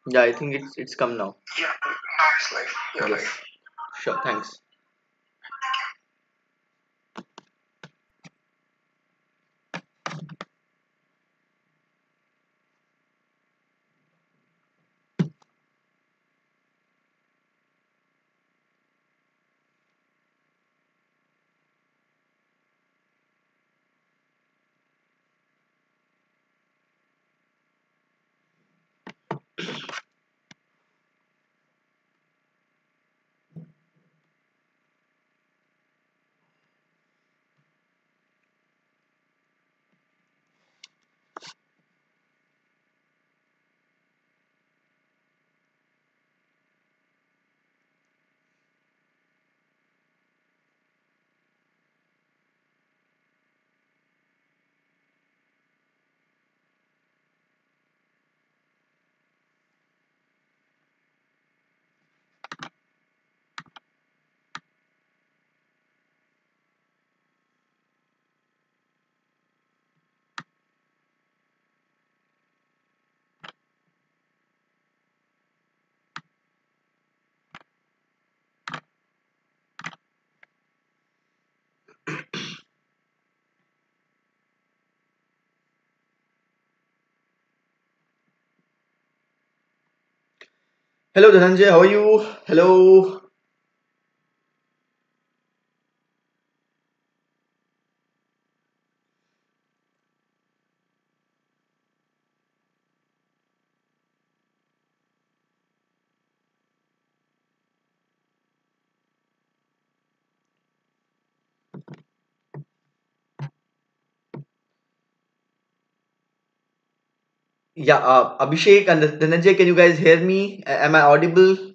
Yeah, I think it's come now. Yeah, now it's live. You're Yes. live. Sure, thanks. Hello, Dhananjay. How are you? Hello. Yeah, Abhishek and Dhananjay, can you guys hear me? Am I audible?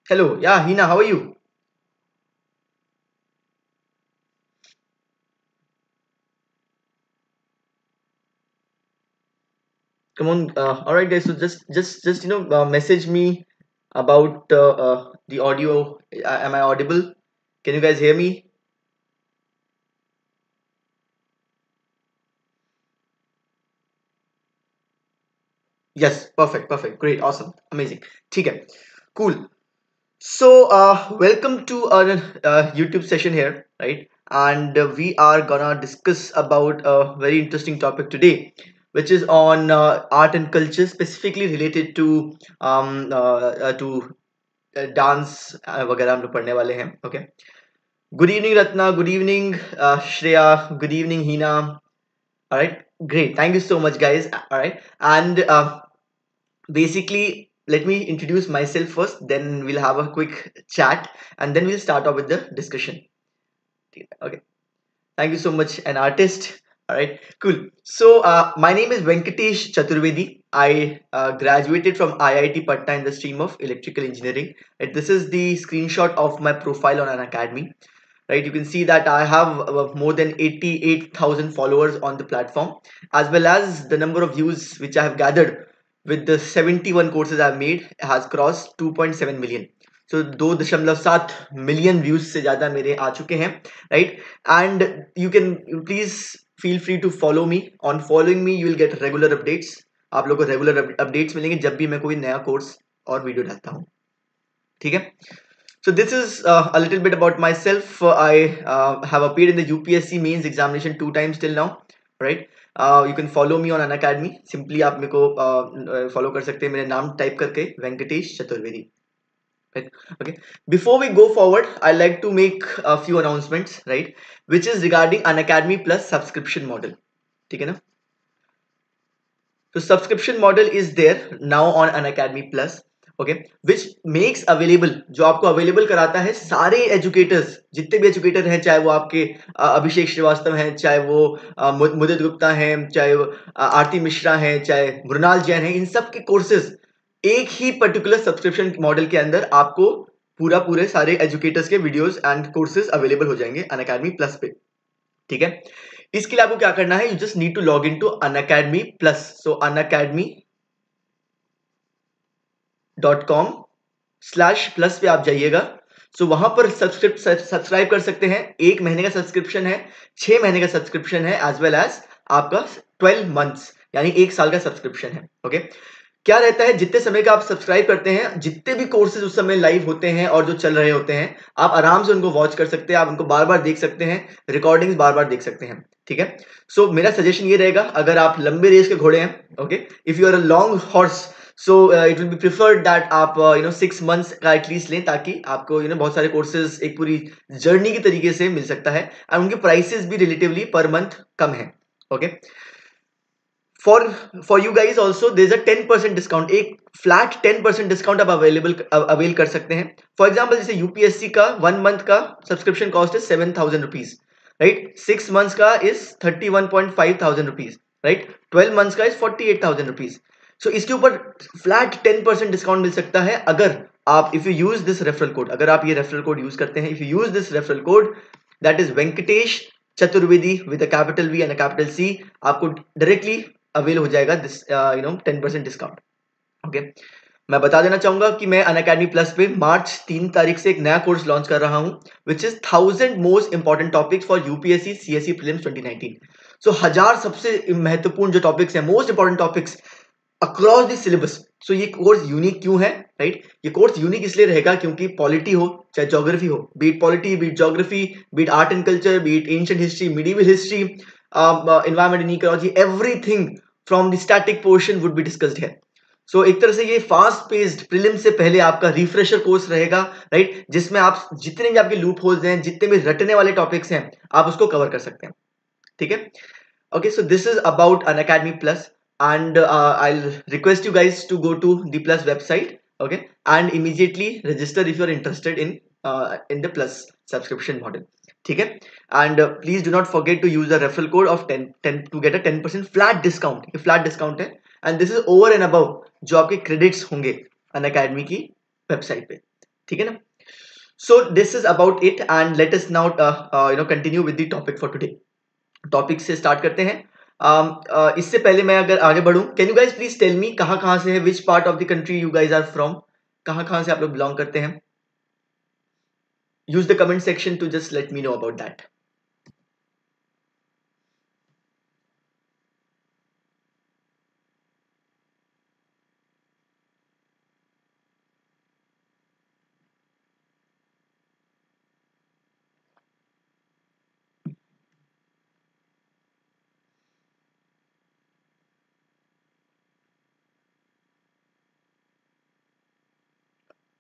Hello. Yeah, Hina, how are you? Come on. All right, guys. So just message me about the audio. Am I audible? Can you guys hear me? Yes. Perfect. Perfect. Great. Awesome. Amazing. Okay. Cool. So, welcome to our YouTube session here, right? And we are gonna discuss about a very interesting topic today, which is on art and culture, specifically related to dance वगैरह हम लोग पढ़ने वाले हैं. Okay. Good evening, Ratna. Good evening, Shreya. Good evening, Hina. All right. Great. Thank you so much, guys. All right. And basically, let me introduce myself first, then we'll have a quick chat, and then we'll start off with the discussion. Okay. Thank you so much, an artist. All right, cool. So, my name is Venkatesh Chaturvedi. I graduated from IIT Patna in the stream of electrical engineering. Right, this is the screenshot of my profile on Unacademy. Right, you can see that I have more than 88,000 followers on the platform, as well as the number of views which I have gathered with the 71 courses I've made has crossed 2.7 million. So 2.7 million views से ज़्यादा मेरे आ चुके हैं, right? And you can please feel free to follow me. On following me, you will get regular updates. आप लोगों को regular updates मिलेंगे जब भी मैं कोई नया कोर्स और वीडियो डालता हूँ, ठीक है? So this is a little bit about myself. I have appeared in the UPSC mains examination 2 times till now, right? You can follow me on Unacademy. Simply आप मेरे को follow कर सकते हैं मेरे नाम type करके Venkatesh Chaturvedi. Right? Okay. Before we go forward, I like to make a few announcements, right? Which is regarding Unacademy Plus subscription model. ठीक है ना? So subscription model is there now on Unacademy Plus. Okay, which makes available, जो आपको available कराता है सारे educators, जितने भी एजुकेटर हैं, चाहे वो आपके अभिषेक श्रीवास्तव हैं, चाहे वो मुदित गुप्ता हैं, चाहे वो आरती मिश्रा हैं, चाहे मृणाल जैन हैं, इन सब के कोर्सेज एक ही पर्टिकुलर सब्सक्रिप्शन मॉडल के अंदर आपको पूरे सारे एजुकेटर्स के वीडियोस एंड कोर्सेज अवेलेबल हो जाएंगे अनअकैडमी प्लस पे, ठीक है? इसके लिए आपको क्या करना है, you just need to log in to Unacademy plus. So unacademy.com/plus पे आप जाइएगा. सो वहां पर सब्सक्राइब कर सकते हैं। 1 महीने का सब्सक्रिप्शन है, 6 महीने का सब्सक्रिप्शन है, एज वेल एज आपका 12 मंथ्स यानी 1 साल का सब्सक्रिप्शन है। ओके, क्या रहता है, जितने समय का आप सब्सक्राइब करते हैं, जितने भी कोर्सेज उस समय लाइव होते हैं और जो चल रहे होते हैं, आप आराम से उनको वॉच कर सकते हैं, आप उनको बार बार देख सकते हैं, रिकॉर्डिंग्स बार बार देख सकते हैं। ठीक है, सो मेरा सजेशन ये रहेगा, अगर आप लंबे रेस के घोड़े हैं, okay, if you are a long horse, so it will be preferred that आप 6 मंथ्स का एटलीस्ट लें, ताकि आपको बहुत सारे कोर्सेज एक पूरी जर्नी की तरीके से मिल सकता है, एंड उनके प्राइसेस भी रिलेटिवली पर मंथ कम है। Okay, for you guys also there is a 10% discount, एक फ्लैट 10% डिस्काउंट आप अवेल कर सकते हैं। फॉर एग्जाम्पल, जैसे यूपीएससी का 1 मंथ का सब्सक्रिप्शन कॉस्ट है 7,000 रुपीज, राइट, 6 मंथ्स का इज 31,500 रुपीज, राइट, 12 मंथ्स का इज 48,000 रुपीज। सो इसके ऊपर फ्लैट 10% डिस्काउंट मिल सकता है अगर आप, if you use this referral code, अगर आप ये रेफरल कोड यूज करते हैं, if you use this referral code, that is Venkatesh Chaturvedi with a capital V and a capital C, आपको डायरेक्टली अवेल हो जाएगा दिस 10% डिस्काउंट। ओके, मैं बता देना चाहूंगा कि मैं अनअकैडमी प्लस पे मार्च 3 तारीख से एक नया कोर्स लॉन्च कर रहा हूं, which is 1000 most important topics for UPSC CSE prelims 2019। So 1000 सबसे महत्वपूर्ण जो टॉपिक्स हैं, most important topics across the syllabus. So ये कोर्स यूनिक क्यों है, राइट, ये कोर्स यूनिक इसलिए रहेगा क्योंकि पॉलिटी हो चाहे ज्योग्राफी हो, beat polity, beat geography, beat art and culture, beat ancient history, medieval history, environment and ecology, everything from the static portion would be discussed here. So एक तरह से ये फास्ट पेस्ड प्रीलिम से पहले आपका रिफ्रेशर कोर्स रहेगा, right, जिसमें आप जितने भी आपके लूप होल्स हैं, जितने भी रटने वाले टॉपिक्स हैं, आप उसको कवर कर सकते हैं। ठीक है, okay, so this is about Unacademy Plus, and I'll request you guys to go to the Plus website, okay, and immediately register if you're interested in the Plus subscription model. ठीक है, and please do not forget to use the referral code of 10 to get a 10% flat discount. ये flat discount है, and this is over and above जो आपके credits होंगे Unacademy की website पे। ठीक है ना, so this is about it, and let us now continue with the topic for today. Topic से स्टार्ट करते हैं। इससे पहले मैं अगर आगे बढ़ूं, can you guys please tell me कहाँ से है, which part of the country you guys are from, कहाँ से आप लोग बिलोंग करते हैं। Use the comment section to just let me know about that.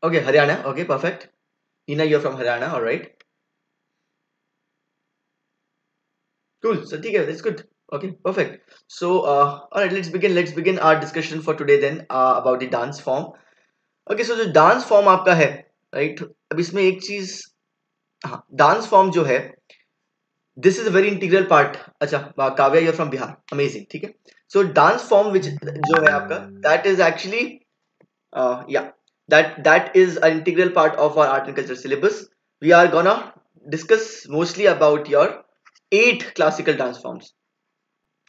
Okay, Haryana, okay, perfect. Neena, you are from Haryana, all right, cool, so ठीक है, that's good, okay, perfect. So all right, let's begin our discussion for today then, about the dance form. Okay, so जो dance form आपका है, right, अब इसमें एक चीज, हाँ, डांस फॉर्म जो है, this is a very integral part. अच्छा, Kavya, you are from Bihar, amazing, ठीक है। सो डांस फॉर्म विच जो है आपका, दैट इज एक्चुअली या that is an integral part of our art and culture syllabus. We are gonna discuss mostly about your 8 classical dance forms.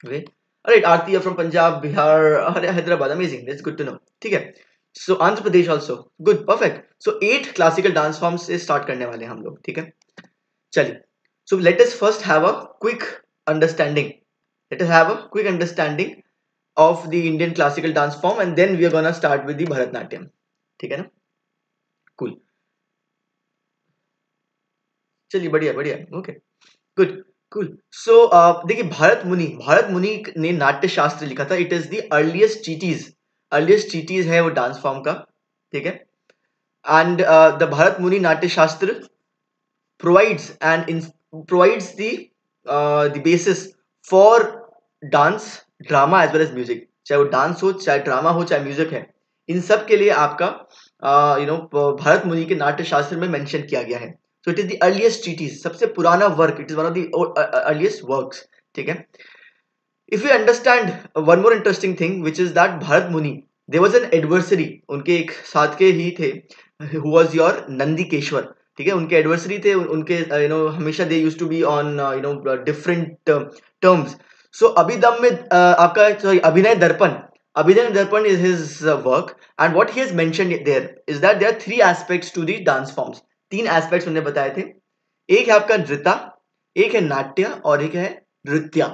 Okay, all right, Aarti, you're from Punjab, Bihar, Hyderabad, amazing, that's good to know. ठीक है, so Andhra Pradesh also good, perfect. So 8 classical dance forms से start करने वाले हैं हम लोग, ठीक है। चलिए, so let us first have a quick understanding. Let us have a quick understanding of the Indian classical dance form, and then we are gonna start with the Bharatanatyam. ठीक है ना, कूल, चलिए, बढ़िया बढ़िया, ओके, गुड, कूल। सो देखिए, भारत मुनि ने नाट्य शास्त्र लिखा था। It is the earliest treatise है वो डांस फॉर्म का, ठीक है। And the Bharat Muni Natya Shastra provides the basis for dance, drama as well as music. चाहे वो डांस हो, चाहे ड्रामा हो, चाहे म्यूजिक है, इन सब के लिए आपका भारत मुनि के नाट्य शास्त्र में मेंशन किया गया है। So it is the earliest treatise, सबसे पुराना work, it is one of the earliest works, ठीक है। If you understand one more interesting thing which is that Bharata Muni, there was an adversary, उनके एक साथ के ही थे, हु वाज योर नंदीकेश्वर, ठीक है। उनके एडवर्सरी थे, उनके हमेशा they used to be on different terms. So अभिदम में आपका, sorry, Abhinay Darpan is his work, and what he has mentioned there is that there are 3 aspects to the dance forms. तीन एस्पेक्ट्स उन्होंने बताए थे। एक है आपका नृत्य, एक है नाट्य और एक है नृत्य।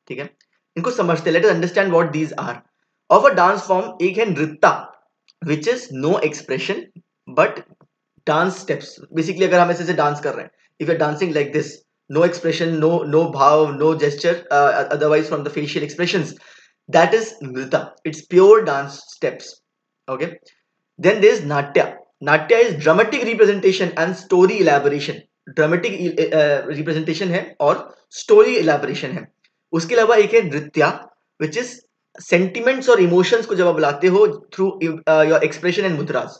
ठीक है, इनको समझते, let us understand what these are of a dance form. एक है nritya which is no expression but dance steps. Basically अगर हम ऐसे डांस कर रहे हैं, if you are dancing like this, no expression, no bhav, no gesture otherwise from the facial expressions, that is nrita. It's pure dance steps. Okay, then there is natya. Natya is dramatic representation and story elaboration. Dramatic representation है और story elaboration है। उसके अलावा एक है नृत्य which is sentiments और emotions को जब आप लाते हो through your expression and mudras.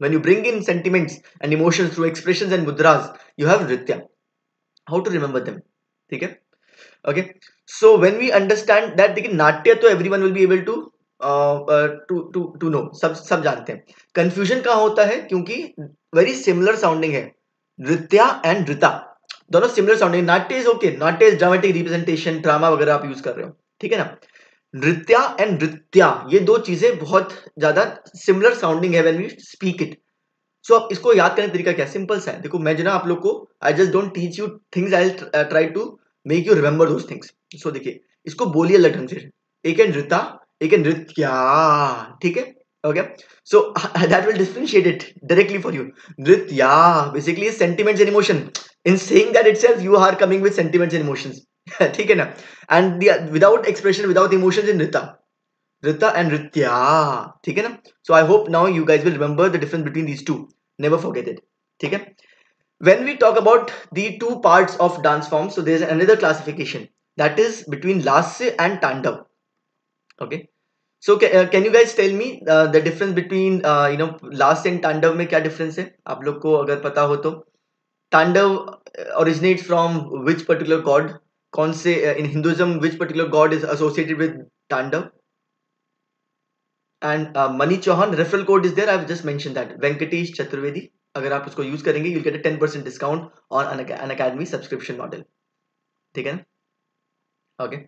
When you bring in sentiments and emotions through expressions and mudras, you have nritya. How to remember them? ठीक है, okay, so when we understand that, देखिए नाट्य तो everyone will be able to to know, सब जानते हैं। confusion कहाँ होता है, क्योंकि very similar sounding है, नृत्य and नृता दोनों similar sounding। नाट्य is okay, नाट्य is dramatic representation, ड्रामा वगैरह आप यूज कर रहे हो, ठीक है ना। नृत्य एंड नृत्या ये दो चीजें बहुत ज्यादा सिमिलर साउंडिंग है when we speak it। सो अब इसको याद करने का तरीका क्या, सिंपल सा है। देखो मैं जो ना आप लोग को, I just don't teach you things, I try to make you remember those things. So देखिए इसको बोलिए अलग ढंग से, एक है नृत्या, एक है नृत्या, ठीक है, okay. So that will differentiate it directly for you. Nritya basically sentiments and emotion, in saying that itself you are coming with sentiments and emotions, ठीक है ना। And without expression, without emotions in nritya, nritya and nritya, ठीक है ना। So I hope now you guys will remember the difference between these two, never forget it, ठीक है। when we talk about the two parts of dance forms, so there is another classification that is between lasya and tandav, okay। so can you guys tell me the difference between lasya and tandav में क्या difference है, आप लोग को अगर पता हो तो। tandav originates from which particular god, कौन से in Hinduism which particular god is associated with tandav? And Mani Chauhan referral code is there, I've just mentioned that, Venkatesh Chaturvedi, अगर आप उसको यूज करेंगे you'll get a 10% discount on Unacademy subscription model, ठीक है ना। okay,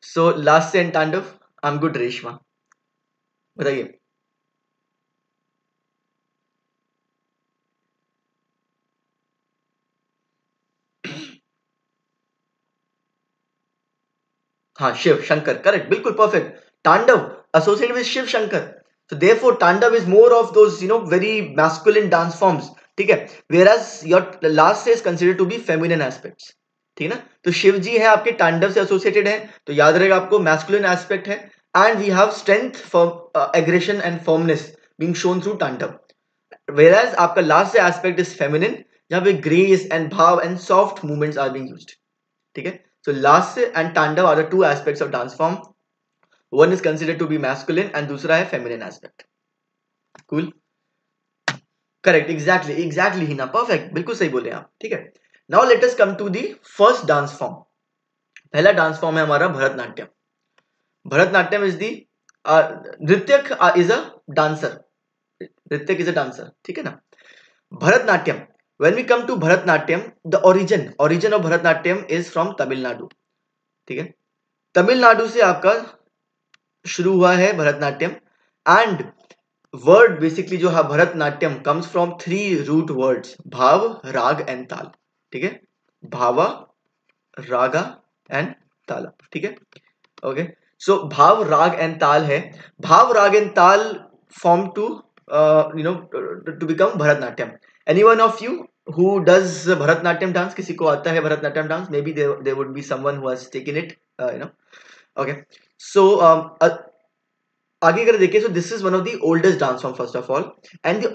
so last से तांडव, I'm good Reshma, बताइए। हाँ शिव शंकर, करेक्ट, बिल्कुल perfect. Tandava associated with Shiv Shankar, so therefore तांडव is more of those very masculine dance forms, ठीक है। whereas your last is considered to be feminine aspects, ठीक है ना। तो शिव जी है आपके तांडव से एसोसिएटेड है, तो याद रहेगा आपको मैस्कुलिन एस्पेक्ट है, and we have strength for aggression and firmness being shown through tandava. whereas आपका lasya aspect is feminine, जहां पे grace and bhava and soft movements are being used, ठीक है। So lasya and tandav are the two aspects of dance form. One is considered to be masculine and दूसरा है feminine aspect. Cool. Correct. Exactly Hina. Perfect. बिल्कुल सही बोले आप, ठीक है। Now let us come to the first dance form. पहला dance form है हमारा भरतनाट्यम। भरतनाट्यम इज दी नृत्यक इज अ डांसर, नृत्यक इज अ डांसर, ठीक है ना। Bharatanatyam, when we come to Bharatanatyam, the origin of Bharatanatyam is from Tamil Nadu, ठीक है। तमिलनाडु से आपका शुरू हुआ है भरतनाट्यम, एंड वर्ड बेसिकली जो है Bharatanatyam comes from 3 root words, bhava, raga and ताल, ठीक है। भावा, रागा एंड ताला, ठीक है, ओके। सो भाव, राग एंड ताल है। भाव, raga and tala form to to become Bharatanatyam. Anyone of you who does Bharatanatyam dance, किसी को आता है Bharatanatyam dance? Maybe there would be someone who has taken it, okay. So आगे अगर देखें, so this is one of the oldest dance form first of all, and the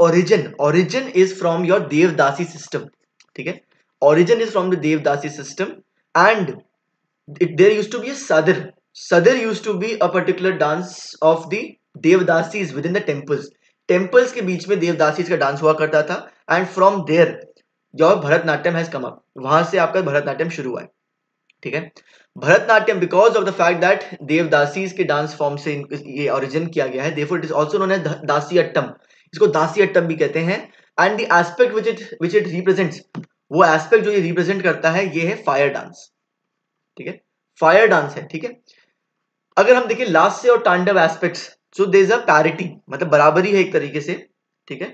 origin is from your Devdasi system, ठीक है। Origin is from the Devdasi system, and there used to be a Sadar used to be a particular dance of the Devdasis within the temples के बीच में देवदासी का dance हुआ करता था, and from there your Bharatanatyam has come up, वहां से आपका भरतनाट्यम शुरू हुआ है, ठीक है। Bharatanatyam because of the fact that devadasi के डांस फॉर्म से ये ओरिजिन किया गया है, therefore it is also known as Dasiattam, इसको दासियट्टम भी कहते हैं। And the aspect which it represents, वो एस्पेक्ट जो ये रिप्रेजेंट करता है ये है फायर डांस, ठीक है, फायर डांस है, ठीक है। अगर हम देखें लास्ट से और tandava aspects, so there is a parity, मतलब बराबरी है एक तरीके से, ठीक है।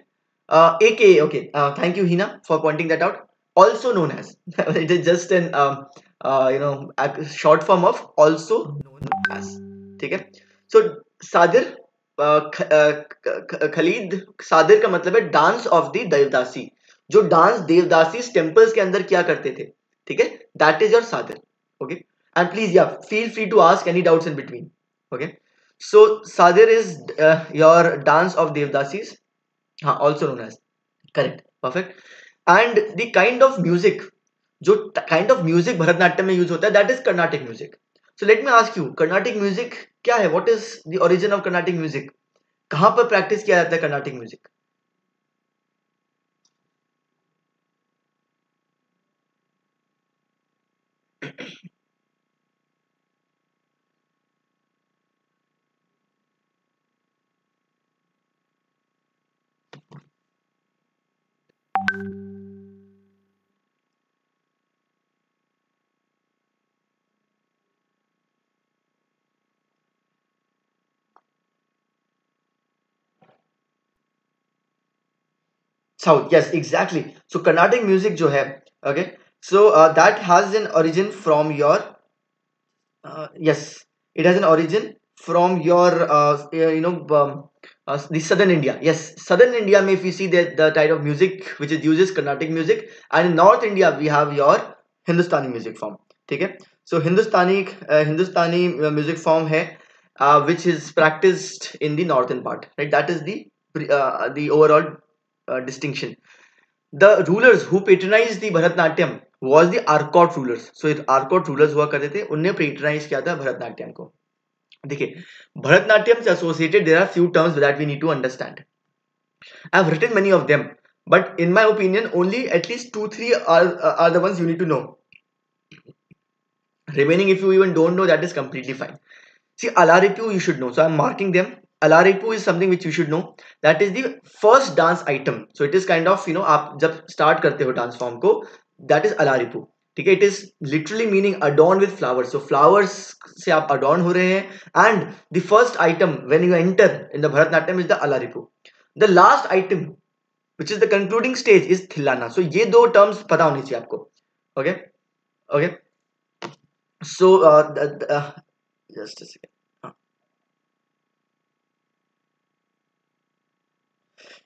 AKA, okay. Thank you, Hina, for pointing that out. Also known as. It is just an a short form of also known as. ठीक है? So सादिर, खलीद सादिर का मतलब है डांस ऑफ द देवदासी. जो डांस देवदासी टेम्पल्स के अंदर क्या करते थे, ठीक है? That is your Sadir. Okay, and please yeah feel free to ask any doubts in between. Okay, so sadir is your dance of devdasis, also known as. Correct, perfect. And the kind of music, जो kind of music Bharatanatyam में use होता है, that is Carnatic music. So let me ask you, Carnatic music क्या है? What is the origin of Carnatic music? कहाँ पर practice किया जाता है Carnatic music? South, yes, exactly. So Carnatic music जो है, okay, so that has an origin from your yes, it has an origin from your the southern India. Yes, southern India में if you see the type of music which is uses Carnatic music, and in North India we have your Hindustani music form. ठीक है? So Hindustani music form है which is practiced in the northern part. Right? That is the overall distinction. The rulers who patronized the Bharatanatyam was the Arcot rulers. So Arcot rulers हुआ करते थे, उनने patronise किया था भरतनाट्यम को. देखिए, भरतनाट्यम से associated there are few terms that we need to understand. I have written many of them, but in my opinion, only at least 2-3 are the ones you need to know. Remaining, if you even don't know, that is completely fine. See, Alaripu you should know, so I'm marking them. Alaripu is something which you should know. That is the first dance item. So it is kind of, आप जब start करते हो dance form को, that is Alaripu. ठीक है? It is literally meaning adorn with flowers. So flowers से आप adorn हो रहे हैं. And the first item when you enter in the Bharatanatyam is the Alaripu. The last item, which is the concluding stage, is Thillana. So ये दो terms पता होनी चाहिए आपको. Okay? Okay? So just a second.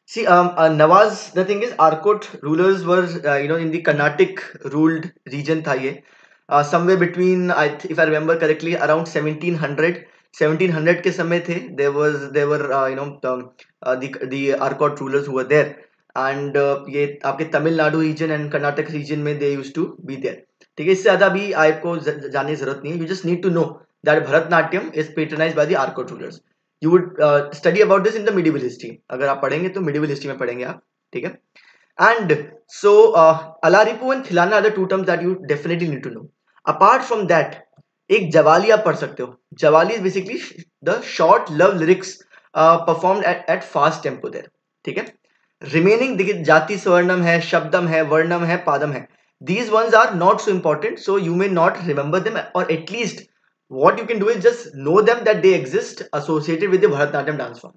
See, Nawaz, the thing is, Arcot rulers were, in the Carnatic ruled region था ये. Somewhere between, if I remember correctly, around 1700. 1700 के समय थे. There were, the Arcot rulers who were there. And ये आपके Tamil Nadu region and Karnataka region में they used to be there. ठीक है? इससे ज़्यादा भी आपको जानने की ज़रूरत नहीं है. You just need to know that Bharatanatyam is patronized by the Arcot rulers. You would study about this in the medieval history. अगर आप पढ़ेंगे तो medieval history में पढ़ेंगे आप. ठीक है? And so Alaripu and Thillana are the two terms that you definitely need to know. Apart from that, एक जवाली आप पढ़ सकते हो. Jawali is basically the short love lyrics performed at fast tempo there. ठीक है? Remaining देखिए जाति स्वर्णम है, शब्दम है, वर्णम है, पादम है. These ones are not so important, so you may not remember them, or at least what you can do is just know them that they exist associated with the Bharatanatyam dance form.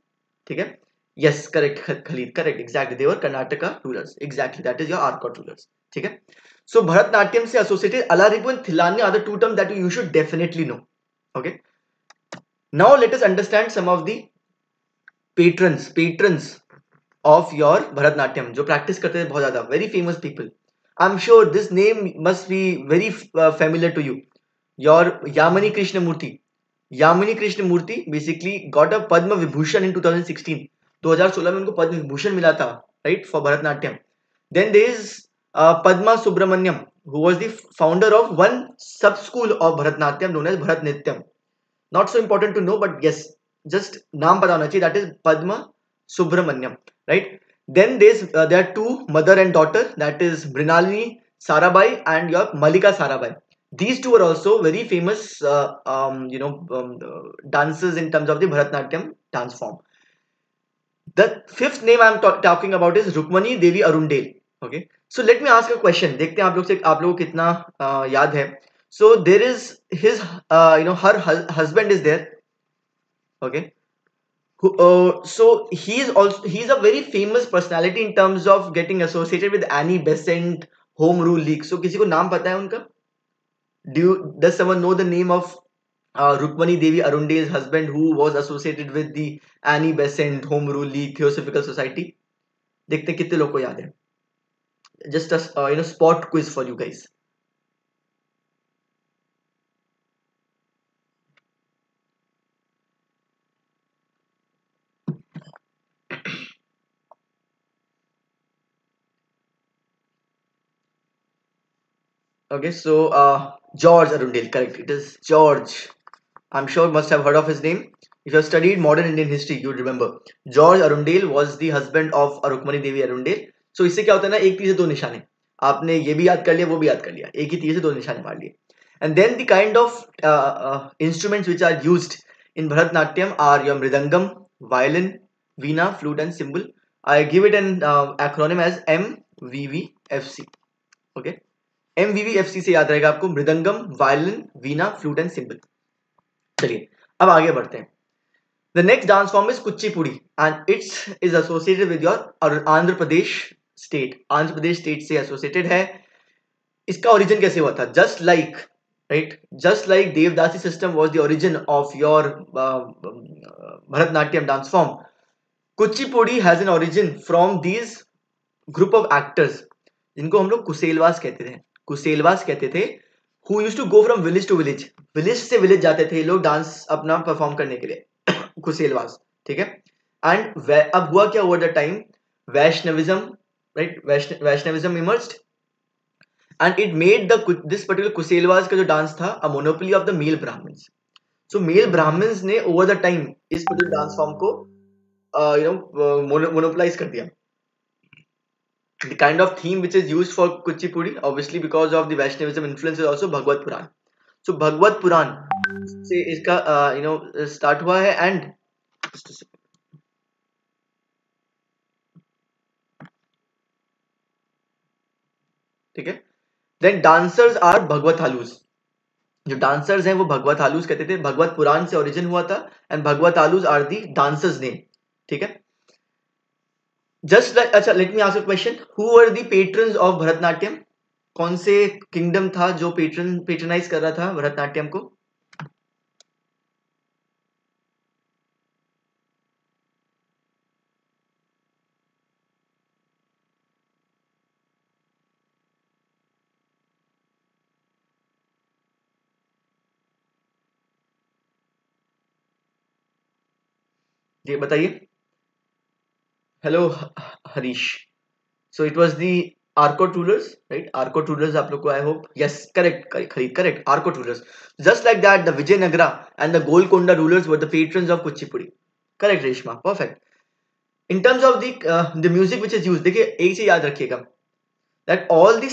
ठीक है? Yes, correct, Khalid, correct, exactly. They were Karnataka rulers. Exactly, that is your Arcot rulers. ठीक है? So Bharatanatyam से associated Alaripu and Thillani are the two terms that you should definitely know. Okay? Now let us understand some of the patrons of your Bharatanatyam जो practice करते हैं बहुत ज़्यादा, very famous people. I'm sure this name must be very familiar to you. Your Yamini Krishnamurti. Yamini Krishnamurti basically got a Padma Vibhushan in 2016. 2016 में उनको पद्म विभूषण मिला था, right, for Bharatanatyam. Then there is Padma Subramaniam, who was the founder of one sub school of Bharatanatyam known as Bharatanatyam. Not so important to know, but yes, just naam pata hona chahiye. That is Padma Subramaniam, right? Then there are two mother and daughter. That is Mrinalini Sarabhai and your Malika Sarabhai. These two are also very famous, dancers in terms of the Bharatanatyam dance form. The fifth name I am talking about is Rukmani Devi Arundel. Okay, so let me ask a question. देखते हैं आप लोग को कितना याद है. So there is his, her husband is there. Okay, So he's a very famous personality in terms of getting associated with Annie Besant Home Rule League. So किसी को नाम पता है उनका? Does someone know the name of Rukmani Devi Arundel's husband who was associated with the Annie Besant Home Rule League Theosophical Society? देखते हैं कितने लोग को याद है. Just a spot quiz for you guys. Okay, so George Arundel, correct. It is George. I'm sure must have heard of his name. If you have studied modern Indian history, you would remember. George Arundel was the husband of Rukmani Devi Arundel. So इससे क्या होता है ना, एक तीर से दो निशाने. आपने ये भी याद कर लिया, वो भी याद कर लिया. एक ही तीर से दो निशाने मार लिए. And then the kind of instruments which are used in Bharatanatyam are your mridangam, violin, veena, flute, and cymbal. I give it an acronym as MVVFC. Okay. MVVFC से याद रहेगा आपको, mridangam, violin, Veena, flute and symbol. चलिए अब आगे बढ़ते हैं. The next dance form is Kuchipudi and it's is associated with your Andhra Pradesh state. Andhra Pradesh state से एसोसिएटेड है. इसका ओरिजिन कैसे हुआ था? Just like devadasi system was the origin of your Bharatanatyam dance form. Kuchipudi has an origin from these group of actors जिनको हम लोग कुसेलवास कहते थे. who used to go from village to village. Village से विलेज जाते थे लोग डांस अपना परफॉर्म करने के लिए. कुसेलवास, ठीक है. एंड अब हुआ क्या over the time? Vaishnavism, right? Vaishnavism emerged and it made this particular Kusilavas का जो डांस था a monopoly of the male Brahmins. So male Brahmins ने ओवर द टाइम इस पर्टिकुलर डांस फॉर्म को मोनोपोलाइज कर दिया. The kind of theme which is used for Kuchipudi, obviously because of the Vaishnavism influence, is also Bhagavad Puran. So Bhagavad Puran से इसका start हुआ है. And ठीक है. Then dancers are Bhagavatalus. जो dancers हैं वो Bhagavatalus कहते थे. भगवत पुराण से origin हुआ था and Bhagavatalus are the dancers name. ठीक है. Just like, अच्छा, let me ask you a question. Who were the patrons of Bharatanatyam? कौन से किंगडम था जो पेट्रनाइज कर रहा था भरतनाट्यम को? जी बताइए. Hello Harish. So it was the Arcot rulers, right? Arcot rulers आप लोग को, I hope, yes, correct, Arcot rulers. Just like that the Vijayanagara and the Golconda rulers were the patrons of Kuchipudi. Correct Reshma, perfect. In terms of the music which is used, देखिए एक चीज याद रखिएगा, that all the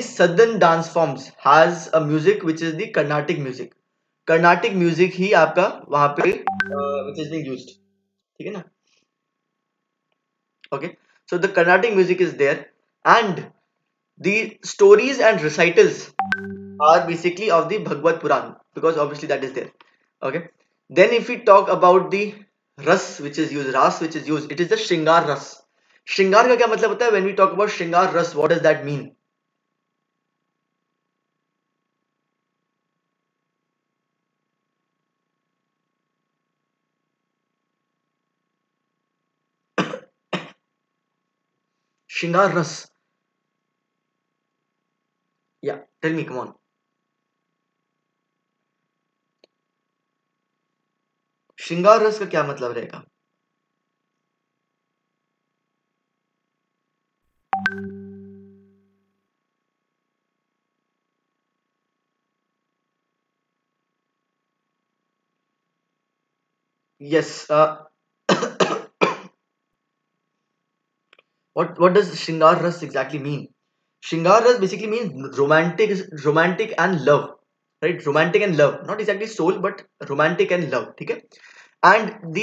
southern dance forms has a music which is the Carnatic music. Carnatic music ही आपका वहां पे which is being used, ठीक है ना? Okay, so the Carnatic music is there and the stories and recitals are basically of the Bhagavad Puran because obviously that is there. Okay, then if we talk about the ras which is used, it is the Shringar ras. श्रृंगार का क्या मतलब होता है? When we talk about श्रृंगार रस, what does that mean? श्रृंगार रस, या टेल मी, कम ऑन. श्रृंगार रस का क्या मतलब रहेगा? Yes. What does Shringar Ras exactly mean? Shringar Ras basically means romantic and love, right? Romantic and love, not exactly soul, but romantic and love, ठीक है? And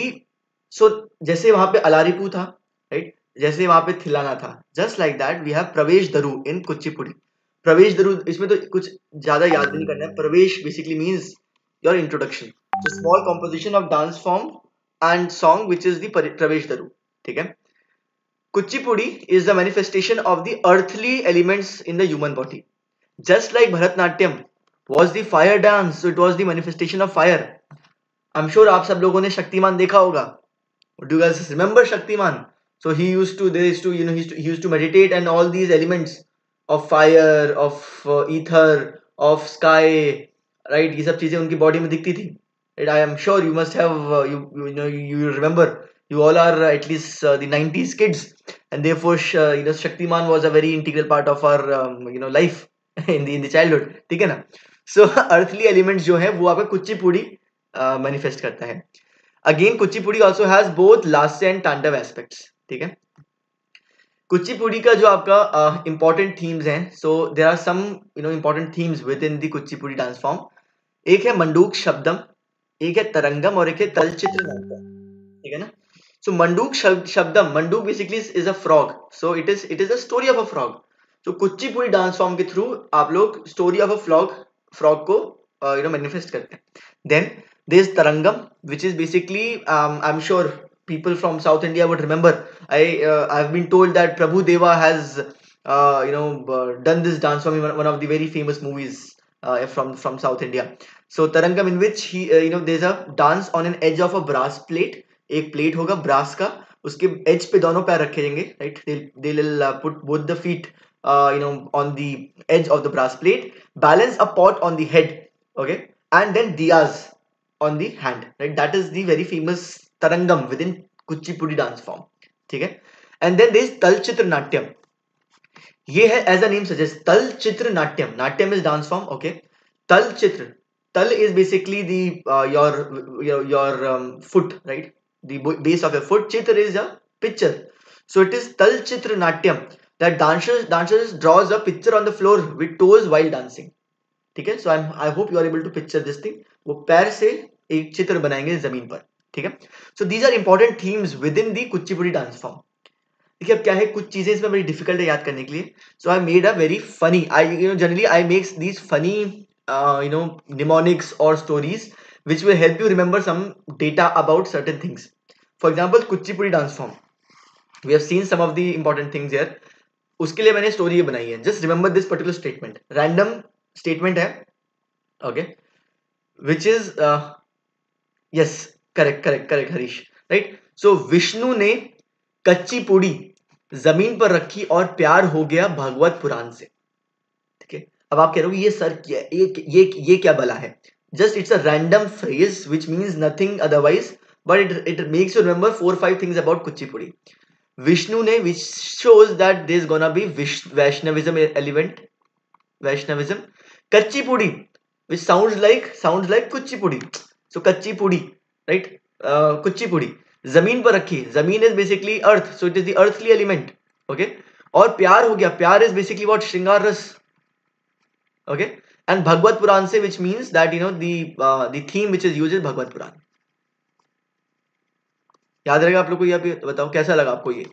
so जैसे वहां पे अलारिपू था, right? जैसे वहां पे थिलाना था, just like that we have प्रवेश दरु in कुचिपुड़ी. प्रवेश दरु, इसमें तो कुछ ज्यादा याद नहीं करना है. प्रवेश basically means your introduction. So small composition of dance form and song which is the Pravesh Daru. ठीक है. Kuchipudi is the manifestation of the earthly elements in the human body. Just like Bharatanatyam was the fire dance, so it was the manifestation of fire. I'm sure आप सब लोगों ने शक्तिमान देखा होगा. Do you guys remember Shaktiman? So he used to, he used to meditate, and all these elements of fire, of ether, of sky, right? ये सब चीजें उनकी body में दिखती थी. Right? I am sure you must have, you remember. You all are at least the 90s kids, and therefore, Shaktiman was a very integral part of our, life in the childhood. ठीक है ना? So earthly elements जो है वो आपका Kuchipudi manifest करता है. Again, Kuchipudi also has both Lasya and Tandav aspects. ठीक है. कुचिपुड़ी का जो आपका important themes हैं, so there are some important themes within the Kuchipudi dance form. एक है मंडूक शब्दम, एक है तरंगम और एक है तलचित्र नाट्यम. ठीक है ना. So मंडूक शब्दम, मंडूक basically is a frog. So it is a story of a frog. So Kuchipudi dance form के through आप लोग story of a frog को manifest करते हैं. Then there's Tarangam, which is basically, I'm sure people from South India would remember. I've been told that Prabhu Deva has done this dance form in one of the very famous movies from South India. So Tarangam, in which he there's a dance on an edge of a brass plate. एक plate होगा brass का, उसके edge पे दोनों पैर रखे जाएंगे, right? They'll put both the feet on the edge of the brass plate, balance a pot on the head, okay, and then diyas on the hand, right? That is the very famous Tarangam within Kuchipudi dance form. ठीक है. And then there is Talchitra Natyam. ये है, as the name suggests, Talchitra Natyam. Natyam is dance form, okay. Talchitra. Tal is basically the your foot, right? The base of your foot. Chitra is a picture. So it is Talchitra Natyam, that dancers draws a picture on the floor with toes while dancing. ठीक है. So I hope you are able to picture this thing. वो पैर से एक चित्र बनाएंगे जमीन पर. ठीक है. So these are important themes within the Kuchipudi dance form. देखिए अब क्या है, कुछ चीजें इसमें बड़ी डिफिकल्ट है याद करने के लिए. So I made a very funny, generally I make these funny mnemonics or stories which will help you remember some data about certain things. For example, Kuchipudi dance form, we have seen some of the important things here. उसके लिए मैंने story बनाई है. Just remember this particular statement. Random statement है, okay, which is yes, correct Harish, right? So Vishnu ने कच्ची पूड़ी जमीन पर रखी और प्यार हो गया भगवत पुराण से. ठीक है. अब आप कह रहे हो ये सर क्या, ये क्या बला है? Just it's a random phrase which means nothing otherwise, but it makes you remember 4-5 things about Kuchipudi. Vishnu ने, which shows that there's gonna be Vaishnavism element. Vaishnavism. Kacchi pudi, which sounds like kuchipudi. So kacchi pudi, right? Kuchipudi. जमीन पर रखी. जमीन is basically earth, so it is the earthly element, okay. और प्यार हो गया. प्यार is basically what? श्रृंगार रस, okay. And भगवत पुराण से, which means that the theme which is used is भगवत पुराण. याद रहेगा आप लोग को? ये बताओ कैसा लगा आपको ये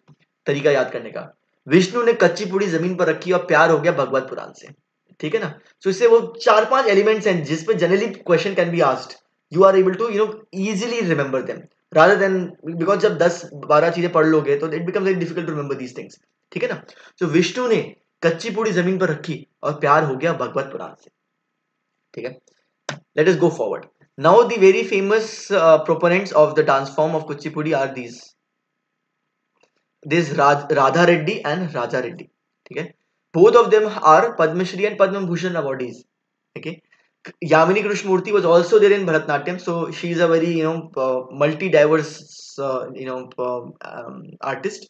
तरीका याद करने का. विष्णु ने कच्ची पूड़ी जमीन पर रखी और प्यार हो गया भगवत पुराण से. ठीक है ना. सो इससे वो 4-5 एलिमेंट्स हैं जिस पे generally question can be asked. You are able to easily remember them rather than, because जब 10-12 चीजें पढ़ लोगे तो it becomes very difficult to remember these things. ठीक है ना. सो विष्णु ने कच्ची पूड़ी जमीन पर रखी और प्यार हो गया भगवत पुराण से. ठीक है. Let us go forward. Now the very famous proponents of the dance form of Kuchipudi are these. This Radha Reddy and Raja Reddy. Okay. Both of them are Padma Shri and Padma Bhushan awardees. Okay. Yamini Krishnamurti was also there in Bharatanatyam, so she is a very multi-diverse artist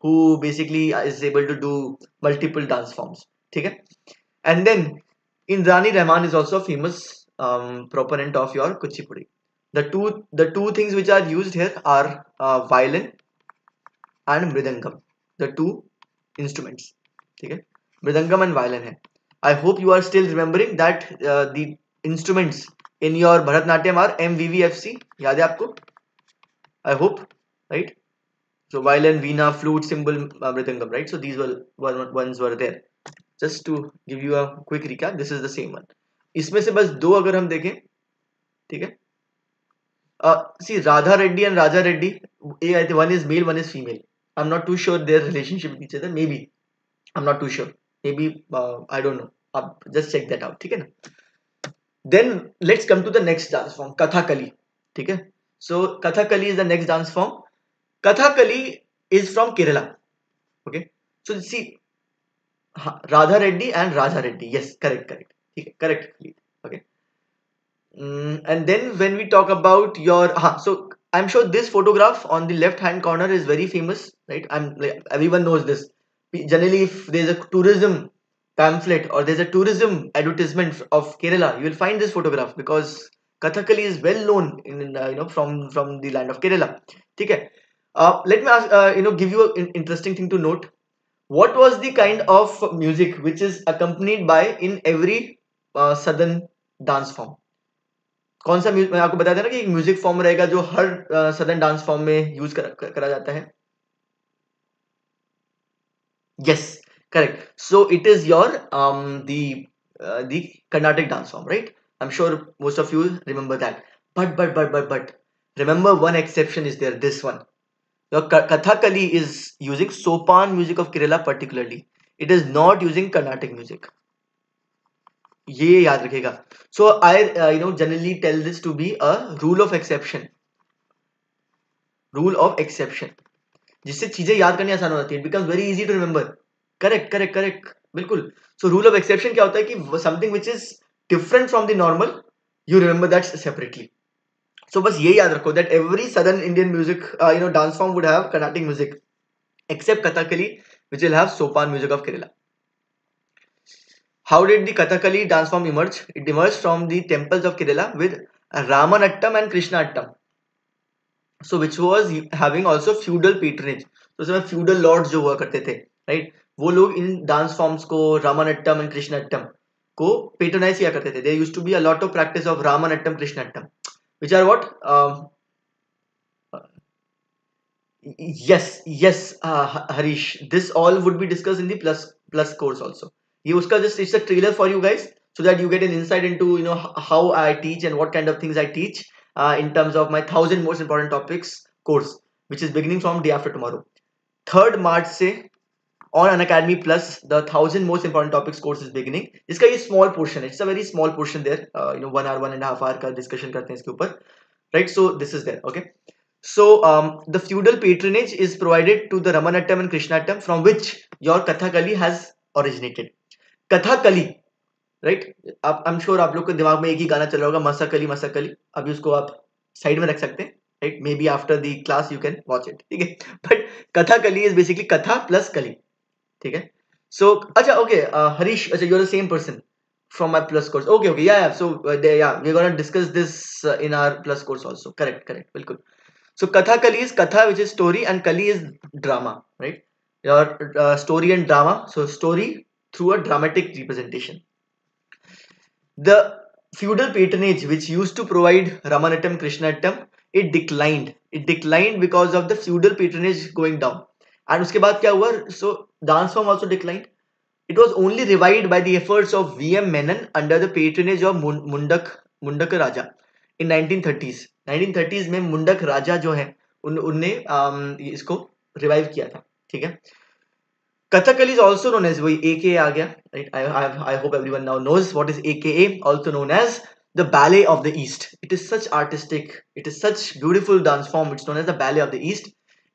who basically is able to do multiple dance forms. Okay. And then Indrani Rahman is also a famous proponent of your Kuchipudi. The two things which are used here are violin and mridangam, the two instruments. Okay. Mridangam and violin hai. I hope you are still remembering that the instruments in your Bharatanatyam are MVVFC. याद है आपको? I hope, right? So violin, veena, flute, cymbal, mridangam, right? So these ones were there. Just to give you a quick recap, this is the same one. इसमें से बस 2 अगर हम देखें, ठीक है, See, Radha Reddy and Raja Reddy, I think one is male, one is female. I'm not too sure their relationship with each other. Maybe I'm not too sure. Maybe I don't know. Just check that out. ठीक है ना? Then let's come to the next dance form, Kathakali. ठीक है? So Kathakali is the next dance form. Kathakali is from Kerala. Okay. So see, Radha Reddy and Raja Reddy. Yes, correct. ठीक है, correct. Okay. And then when we talk about your, so I'm sure this photograph on the left hand corner is very famous, right? I'm like, everyone knows this. Generally, if there's a tourism pamphlet or there's a tourism advertisement of Kerala, you will find this photograph because Kathakali is well known in from the land of Kerala. Okay. Let me ask, give you an interesting thing to note. What was the kind of music which is accompanied by in every southern dance form? कौन सा मैं आपको बताया था ना कि एक music form रहेगा जो हर सदर्न डांस फॉर्म में यूज करा जाता है. Yes, correct. So it is your the Carnatic dance form, right? I'm sure most of you remember that. But remember one exception is there. This one. Your Kathakali is using sopan music of Kerala particularly. It is not using Carnatic music. ये याद रखेगा. So I generally tell this to be a rule of exception. Rule of exception. जिससे चीजें याद करनी आसान हो जाती है. It becomes very easy to remember. Correct. बिल्कुल. So rule of exception क्या होता है कि something which is different from the normal, you remember that separately. So बस ये याद रखो that every southern Indian music, dance form would have Carnatic music, except Kathakali, which will have sopan music of Kerala. How did the Kathakali dance form emerge? It emerged from the temples of Kerala with Ramanattam and Krishnattam. So which was having also feudal patronage. तो उसमें feudal lords जो हुआ करते थे, right? वो लोग इन dance forms को Ramanattam and Krishnattam को patronize किया करते थे. There used to be a lot of practice of Ramanattam, Krishnattam, which are what? Yes, Harish. This all would be discussed in the plus course also. ये उसका just it's a trailer for you guys so that you get an insight into how I teach and what kind of things I teach in terms of my 1000 most important topics course, which is beginning from day after tomorrow. 3rd March से on Unacademy Plus, the 1000 most important topics course is beginning. इसका ये small portion है. It's a very small portion there. 1 hour, 1.5 hour का discussion करते हैं इसके ऊपर. Right, so this is there. Okay. So the feudal patronage is provided to the Ramanattam and Krishnattam, from which your Kathakali has originated. Kathakali, right? I'm sure आप लोग के दिमाग में एक ही गाना चल रहा होगा, मसाकली. अभी उसको आप साइड में रख सकते हैं, right? Maybe after the class you can watch it. ठीक है? But Kathakali is basically Katha plus Kali. ठीक है? So अच्छा, okay, Harish, अच्छा, you're the same person from my plus course. Okay, yeah. So we're gonna discuss this in our plus course also. Correct, बिल्कुल. So Kathakali is Katha, which is story, and Kali is drama, right? Your story and drama. So story through a dramatic representation. The feudal patronage, which used to provide Ramanattam, Krishnattam, it declined. It declined because of the feudal patronage going down. And उसके बाद क्या हुआ? So dance form also declined. It was only revived by the efforts of V.M. Menon under the patronage of Mundaka Raja in 1930s. 1930s में मुंडक राजा जो है उनने इसको revive किया था. ठीक है. Kathakali is also known as, वही AKA आ गया, right? I hope everyone now knows what is AKA, also known as the ballet of the East. It is such artistic, it is such beautiful dance form. It's known as the ballet of the East.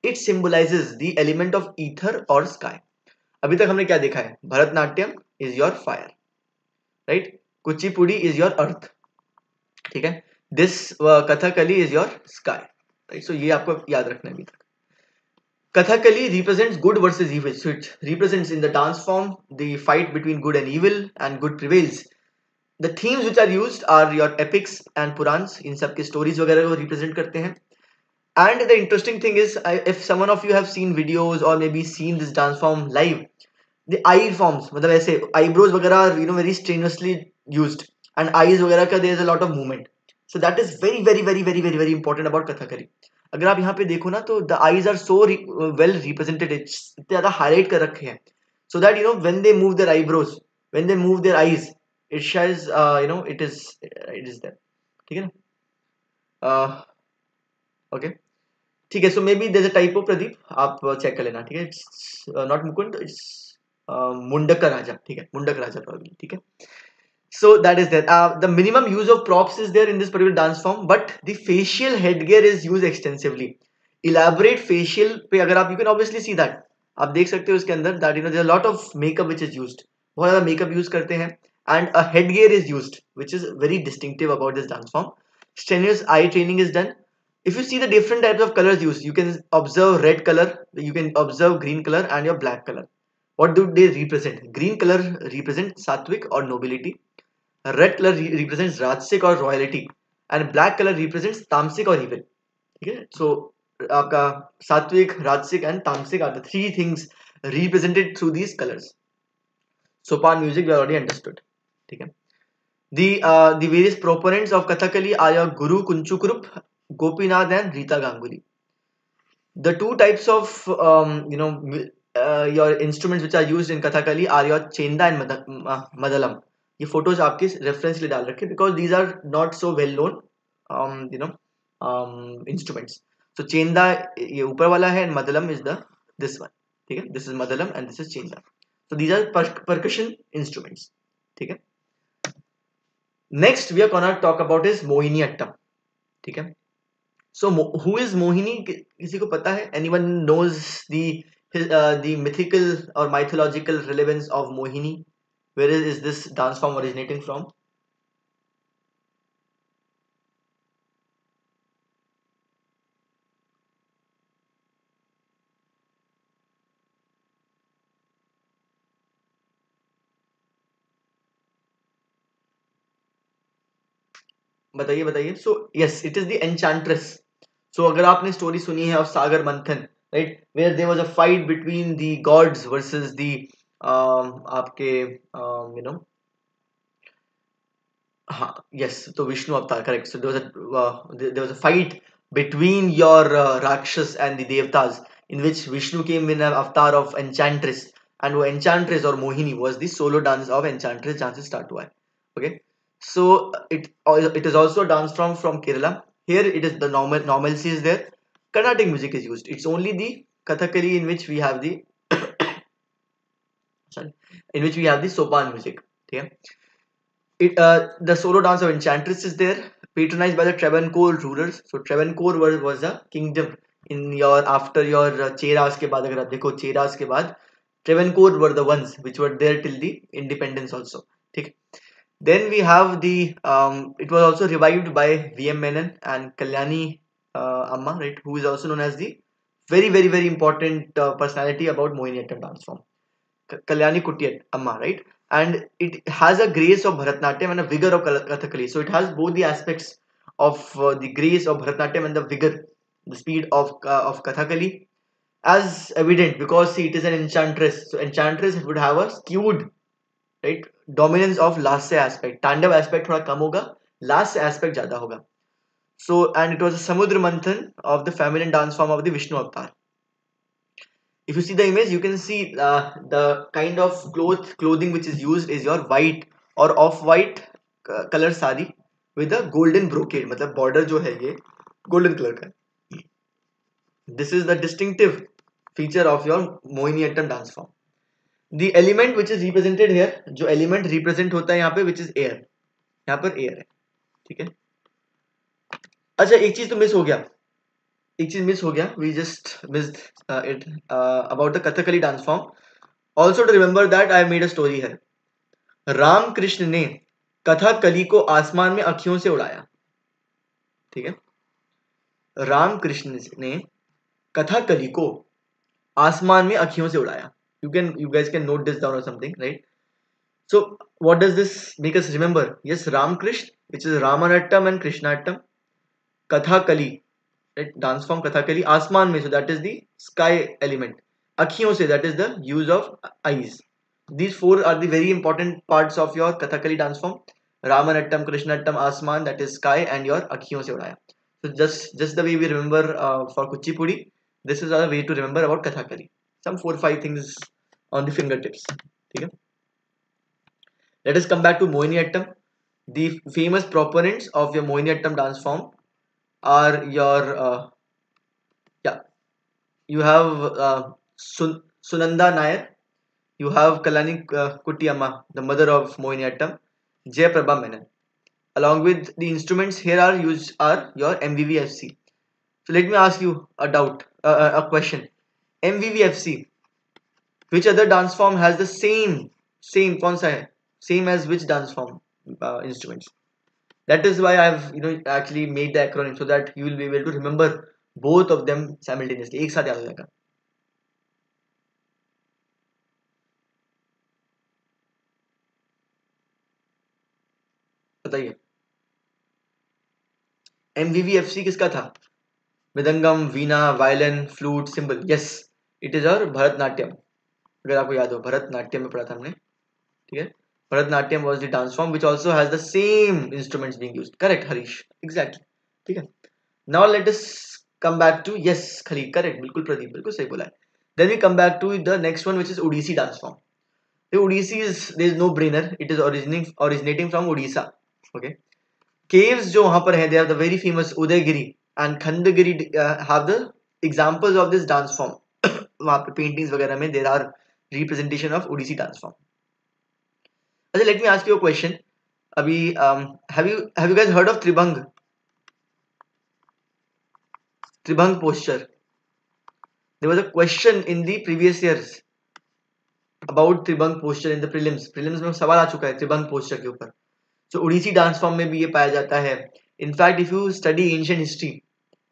It symbolizes the element of ether or sky. अभी तक हमने क्या देखा है? Bharatanatyam is your fire, right? Kuchipudi is your earth. ठीक है. This Kathakali is your sky, right? So ये आपको याद रखना है अभी तक. Kathakali represents good versus evil. So it represents in the dance form the fight between good and evil, and good prevails. The themes which are used are your epics and Purans. इन सब के stories वगैरह को represent करते हैं. And the interesting thing is, if someone of you have seen videos or maybe seen this dance form live, the eye forms, मतलब ऐसे eyebrows वगैरह very strenuously used, and eyes वगैरह का there is a lot of movement. So that is very important about Kathakali. अगर आप यहाँ पे देखो ना तो the eyes are so well represented. इतने ज़्यादा highlight कर रखे हैं, so that when they move their eyebrows, when they move their eyes, it shows it is there. ठीक है ना? ओके ठीक है. So maybe there is a typo Pradeep, आप चेक कर लेना. ठीक है. It's not Mukund, it's Mundak Raja. ठीक है, मुंडक राजा प्रॉब्लम. ठीक है. So that is there. The minimum use of props is there in this particular dance form, but the facial headgear is used extensively. Elaborate facial पे अगर आप, you can obviously see that, आप देख सकते हो इसके अंदर that there are a lot of makeup which is used. बहुत ज़्यादा makeup use करते हैं, and a headgear is used, which is very distinctive about this dance form. Strenuous eye training is done. If you see the different types of colors used, you can observe red color, you can observe green color, and your black color. What do they represent? Green color represents sattvic or nobility. Red colour represents राजसिक और royalty, and black colour represents तामसिक और evil. ठीक है. सो आपका सात्विक, rajasic and tamasic are the three things represented through these colours. Sopana music we already understood. ठीक है. The various proponents of Kathakali are your Guru Kunchukurup, Gopinath and Rita Ganguly. The two types of your instruments which are used in Kathakali are your Chenda and Madalam. ये photos आपके reference लिए डाल रखे because these are not so well known instruments. So Chenda ये ऊपर वाला है and Madalam is the this one. ठीक है. This is Madalam and this is Chenda. So these are percussion instruments. ठीक है. Next we are gonna talk about is Mohiniyattam. ठीक है. सो हु इज मोहिनी, किसी को पता है? एनीवन नोज द मिथिकल और mythological relevance of Mohini? Where is this dance form originating from? बताइए बताइए. So yes, it is the enchantress. So अगर आपने स्टोरी सुनी है of Sagar Manthan, right, where there was a fight between the gods versus the आपके हाँ yes, तो Vishnu avatar, correct. So there was a fight between your Rakshas and the Devtas, in which Vishnu came in an avatar of Enchantress, and वो Enchantress or Mohini was the solo dance of Enchantress जहाँ से start हुआ है. Okay, so it is also a dance from Kerala. Here it is the normalcy is there. Carnatic music is used. It's only the Kathakali in which we have the sorry, in which we have the sopan music. Okay. The solo dance of Enchantress is there, patronized by the Travancore rulers. So Travancore was a kingdom in your after your Cheras के बाद, अगर आप देखो Cheras के बाद Travancore were the ones which were there till the independence also. ठीक. Then we have the it was also revived by V.M. Menon and Kalyani Amma, right, who is also known as the very important personality about Mohiniyattam dance form. Kalyani Kuttiyat Amma, right? And it has a grace of Bharatanatyam and a vigor of Kathakali. So it has both the aspects of the grace of Bharatanatyam and the vigor, the speed of Kathakali, as evident because see, it is an enchantress. So enchantress would have a skewed, right, dominance of last aspect. Tandav aspect थोड़ा कम होगा, last aspect ज़्यादा होगा. So and it was a Samudra Manthan of the feminine dance form of the Vishnu avatar. If you see the image, you can see the kind of clothing which is used is your white or off-white color sari with a golden brocade. मतलब border जो है ये golden color का. This is the distinctive feature of your Mohiniyattam dance form. The element which is represented here, जो element represent होता है यहाँ पे, which is air. यहाँ पर air है. ठीक है. अच्छा एक चीज तो मिस हो गया. एक चीज मिस हो गया. We just missed it about the Kathakali dance form. Also to remember that I have made a story here. Ram Krishna ने कथकली को आसमान में अखियों से उड़ाया. ठीक है. राम कृष्ण ने कथकली को आसमान में अखियों से उड़ाया. You guys can note this down or something, right? So what does this make us remember? Yes, Ram Krishna, which is Ramanattam and Krishnattam. Kathakali, right? Dance form Kathakali. आसमान में, so that is the sky element. अखियों से, that is the use of eyes. These four are the very important parts of your Kathakali dance form. Ramanattam, Krishnattam, Asman, that is sky, and your Akhiyon se udaya. So just the way we remember for Kuchipudi, this is a way to remember about Kathakali. Some 4-5 things on the fingertips. Okay? Let us come back to Mohiniyattam. The famous proponents of your Mohiniyattam dance form are your you have Sunanda Nair, you have Kalani Kuttiyamma, the mother of Mohiniyattam, Jayaprabha Menon. Along with the instruments here are used are your MVVFC. So let me ask you a question. MVVFC, which other dance form has the same कौन सा है? Same as which dance form instruments? That is why I've actually made the acronym so that you will be able to remember both of them simultaneously. एक साथ याद हो जाएगा. बताइए. MVVFC किसका था? Mridangam, veena, violin, flute, cymbal. Yes, it is और भरतनाट्यम. अगर आपको याद हो, भरतनाट्यम में पढ़ा था हमने. ठीक है. Bharatanatyam was the dance form which also has the same instruments being used. Correct, Harish. Exactly. ठीक है. Now let us come back to yes, Khalid. Correct. बिल्कुल प्रदीप, बिल्कुल सही बोला है. Then we come back to the next one, which is Odissi dance form. The Odissi is there is no brainer. It is originating from Odisha. Okay. Caves जो वहाँ पर हैं, they are the very famous Udaygiri and Khandagiri have the examples of this dance form. वहाँ पे paintings वगैरह में there are representation of Odissi dance form. अच्छा, let me ask you a question. अभी have you guys heard of Tribhang? Tribhang posture. There was a question in the previous years about Tribhang posture in the prelims. Prelims में सवाल आ चुका है Tribhang posture के ऊपर. So Odissi dance form में भी ये पाया जाता है. In fact, if you study ancient history,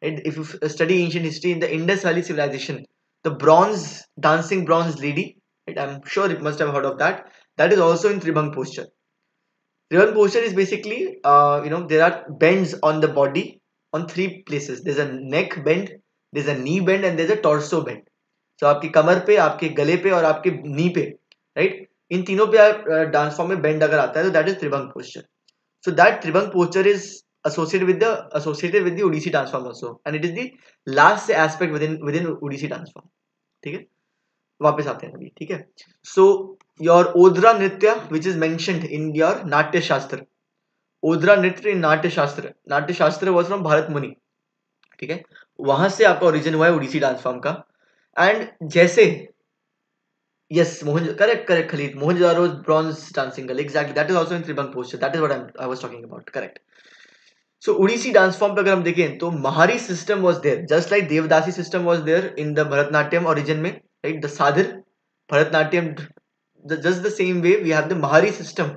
and if you study ancient history in the Indus Valley civilization, the dancing bronze lady, right, I'm sure you must have heard of that. That is also in Tribhang posture. Tribhang posture is basically, there are bends on the body on three places. There's a neck bend, there's a knee bend, and there's a torso bend. So आपकी कमर पे, आपके गले पे और आपके नी पे, right? इन तीनों पे डांस फॉर्म में बेंड अगर आता है तो that is Tribhang posture. So that Tribhang posture is associated with the Odissi dance form also, and it is the last aspect within Odissi dance form. ठीक है, वापस आते हैं अभी. ठीक है. So your Odra Nritya, which is mentioned in your Natya Shastra, Odra Nritya in Natya Shastra was from Bharat Muni. ठीक है, वहां से आपका ओरिजिन हुआ है ओडिसी डांस फॉर्म का. एंड जैसे yes, correct, Khalid. Mohenjo-daro's bronze dancing girl. Exactly. That is also in Tribhang posture. That is what I was talking about. Correct. So Odissi dance form पे अगर हम देखें तो Mahari system was there, just like Devdasi system was there in the Bharatanatyam origin में, right? The Sadhir Bharatanatyam, just the same way we have the Mahari system,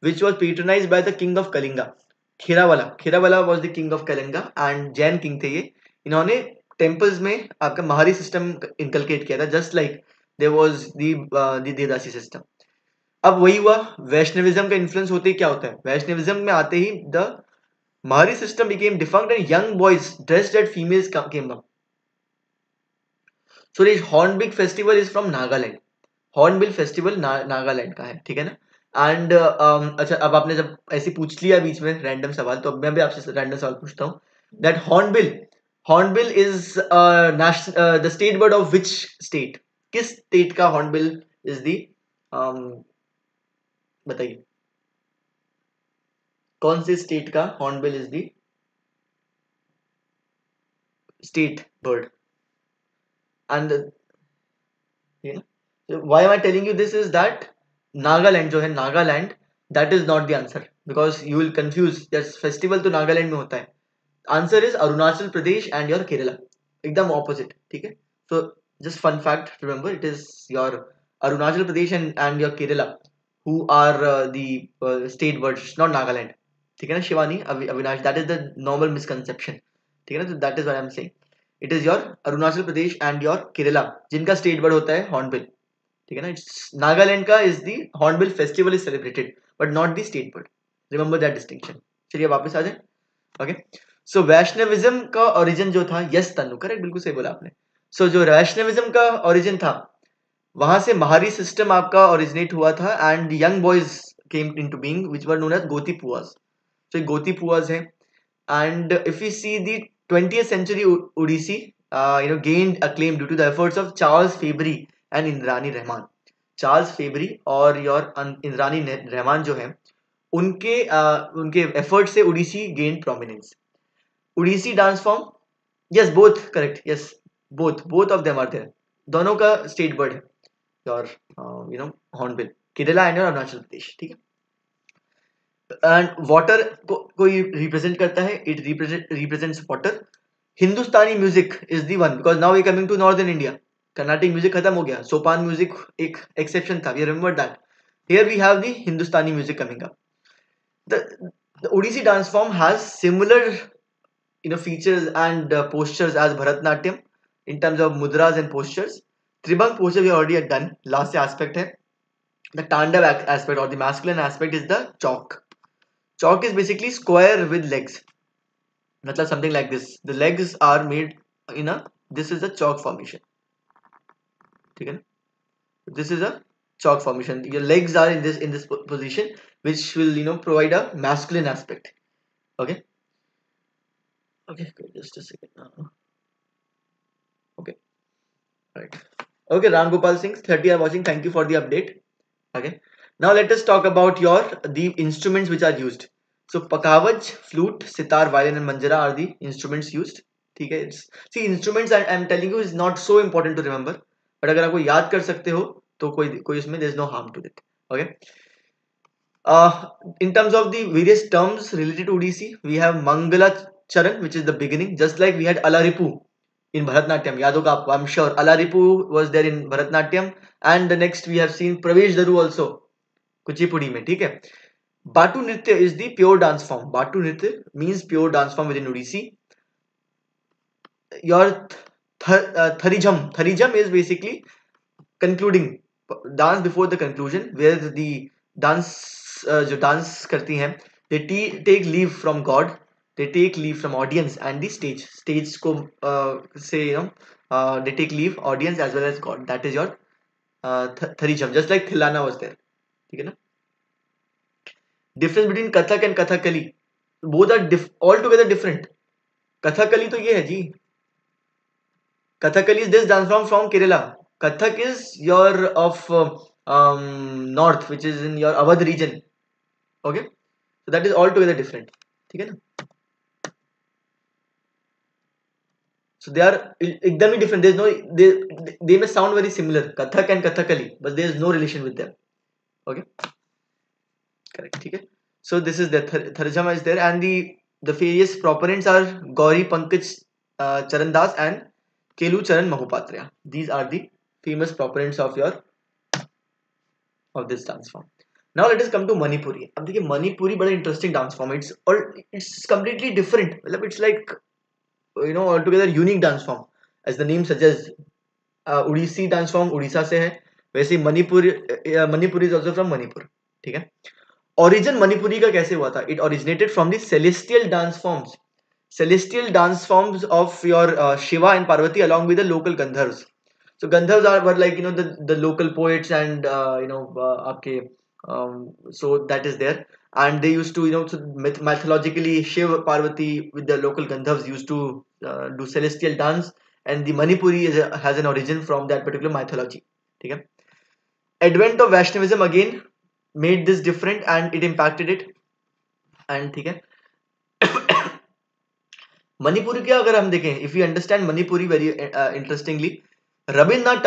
which was patronized by the king of Kalinga, Kherawala was the king of Kalinga and Jain king थे ये. इन्होंने temples में आपका Mahari system inculcate किया था, just like there was the Devdasi system. अब वही हुआ, वैष्णविज्म का इन्फ्लुएंस होते ही क्या होता है, वैष्णविज्म में आते ही the Mahari system became defunct and young boys dressed as females came up. So this Hornbill festival is from Nagaland. Hornbill festival Nagaland का है. ठीक है ना. एंड अच्छा, अब आपने जब ऐसे पूछ लिया बीच में रैंडम सवाल, तो अब मैं भी आपसे रैंडम सवाल पूछता हूँ. That hornbill is the state bird of which state? किस स्टेट का हॉर्नबिल इज दी, बताइए कौन से स्टेट का hornbill is the state bird? And why am I telling you this is that Nagaland जो है, Nagaland, that is not the answer because you will confuse. That festival तो नागालैंड में होता है. Answer is Arunachal Pradesh and your Kerala. एकदम ऑपोजिट. ठीक है. सो just fun fact, remember it is your Arunachal Pradesh and your Kerala who are the state birds, not Nagaland. ठीक है ना Shivani, Avinash, that is the normal misconception. ठीक है ना. So that is what I am saying. It is your Arunachal Pradesh and your Kerala जिनका state bird होता है hornbill. ठीक है ना. नागालैंड का is the hornbill festival is celebrated but not the state bird. Remember that distinction. चलिए वापस आ जाए. ओके. सो वैष्णविज्म का ओरिजिन जो था, यस तनु करेक्ट, बिल्कुल सही बोला आपने. सो जो वैष्णविज्म का ओरिजिन था, वहां से महारी सिस्टम आपका ओरिजिनेट हुआ था and young boys came into being which were known as Gotipuas. So Gotipuas है. And if you see the 20th century Odissi gained acclaim due to the efforts of Charles Fabry and Indrani Rahman. Charles Fabry और your Indrani Rahman जो है, उनके effort से Odissi gain prominence. Odissi dance form, yes both correct, yes both of them are there. दोनों का state bird है your hornbill, Kerala and Arunachal Pradesh, ठीक है. एंड वाटर को रिप्रेजेंट करता है, it represents water. Hindustani music is the one because now we coming to northern India. Carnatic music खत्म हो गया, सोपान म्यूजिक एक एक्सेप्शन था, we remember that. Here we have the Hindustani music coming up. The Odissi dance form has similar features and postures as Bharatanatyam in terms of mudras and postures. Tribang posture we already had done. Last aspect hai. The Tandav aspect or the masculine aspect is the chalk. Chalk is basically square with legs. Matlab something like this. The legs are made in a, this is a chalk formation. Okay? This is a chalk formation. Your legs are in this position, which will provide a masculine aspect. Okay. Okay, good. Just a second now. Okay. Right. Okay, Ram Gopal Singh, 30 are watching. Thank you for the update. Okay. Now let us talk about the instruments which are used. So Pakavaj, flute, sitar, violin and manjara are the instruments used. Okay. See, instruments I'm telling you is not so important to remember. But अगर आपको याद कर सकते हो तो कोई इसमें there's no harm to it. Okay. In terms of the various terms related to Odissi, we have Mangala Charan, which is the beginning, just like we had Alaripu in Bharatanatyam. Yaad hoga aapko, I'm sure. Alaripu was there in Bharatanatyam, and the next we have seen Pravesh Daru also, Kuchipudi mein, theek hai. Batu Nritya is the pure dance form. Batu Nritya means pure dance form within Odissi. Your Tharijam is basically concluding dance before the conclusion, where the dance जो dance करती हैं, they take leave from God, they take leave from audience and the stage को say they take leave audience as well as God. That is your Tharijam, just like Thilana was there. ठीक है ना. Difference between Kathak and Kathakali, both are altogether different. Kathakali तो ये है जी. Kathakali is this dance form from Kerala. Kathak is your of north, which is in your Awadh region. Okay, so that is altogether different. ठीक है ना. So they are एकदम different. There's no, they may sound very similar, Kathak and Kathakali, but there is no relation with them. Okay, correct. ठीक है. So this is the Tharjama is there, and the various proponents are Gauri Pankaj Charandas and Kelu Charan Mahupatra. These are the famous proponents of this dance form. Now let us come to Manipuri. अब देखिए Manipuri बड़ा interesting dance form. It's completely different. मतलब it's like altogether unique dance form. As the name suggests, Odissi dance form Orissa से है. वैसे Manipuri is also from Manipur. ठीक है. Origin Manipuri का कैसे हुआ था? It originated from the celestial dance forms. Celestial dance forms of your Shiva and Parvati along with the local Gandharvas. So Gandharvas were like the local poets and आपके so that is there, and they used to mythologically Shiva Parvati with the local Gandharvas used to do celestial dance, and the Manipuri has an origin from that particular mythology. ठीक है. Advent of Vaishnavism again made this different and it impacted it. And ठीक है. मणिपुरी क्या अगर हम देखें, if we understand Manipuri very interestingly, Rabindranath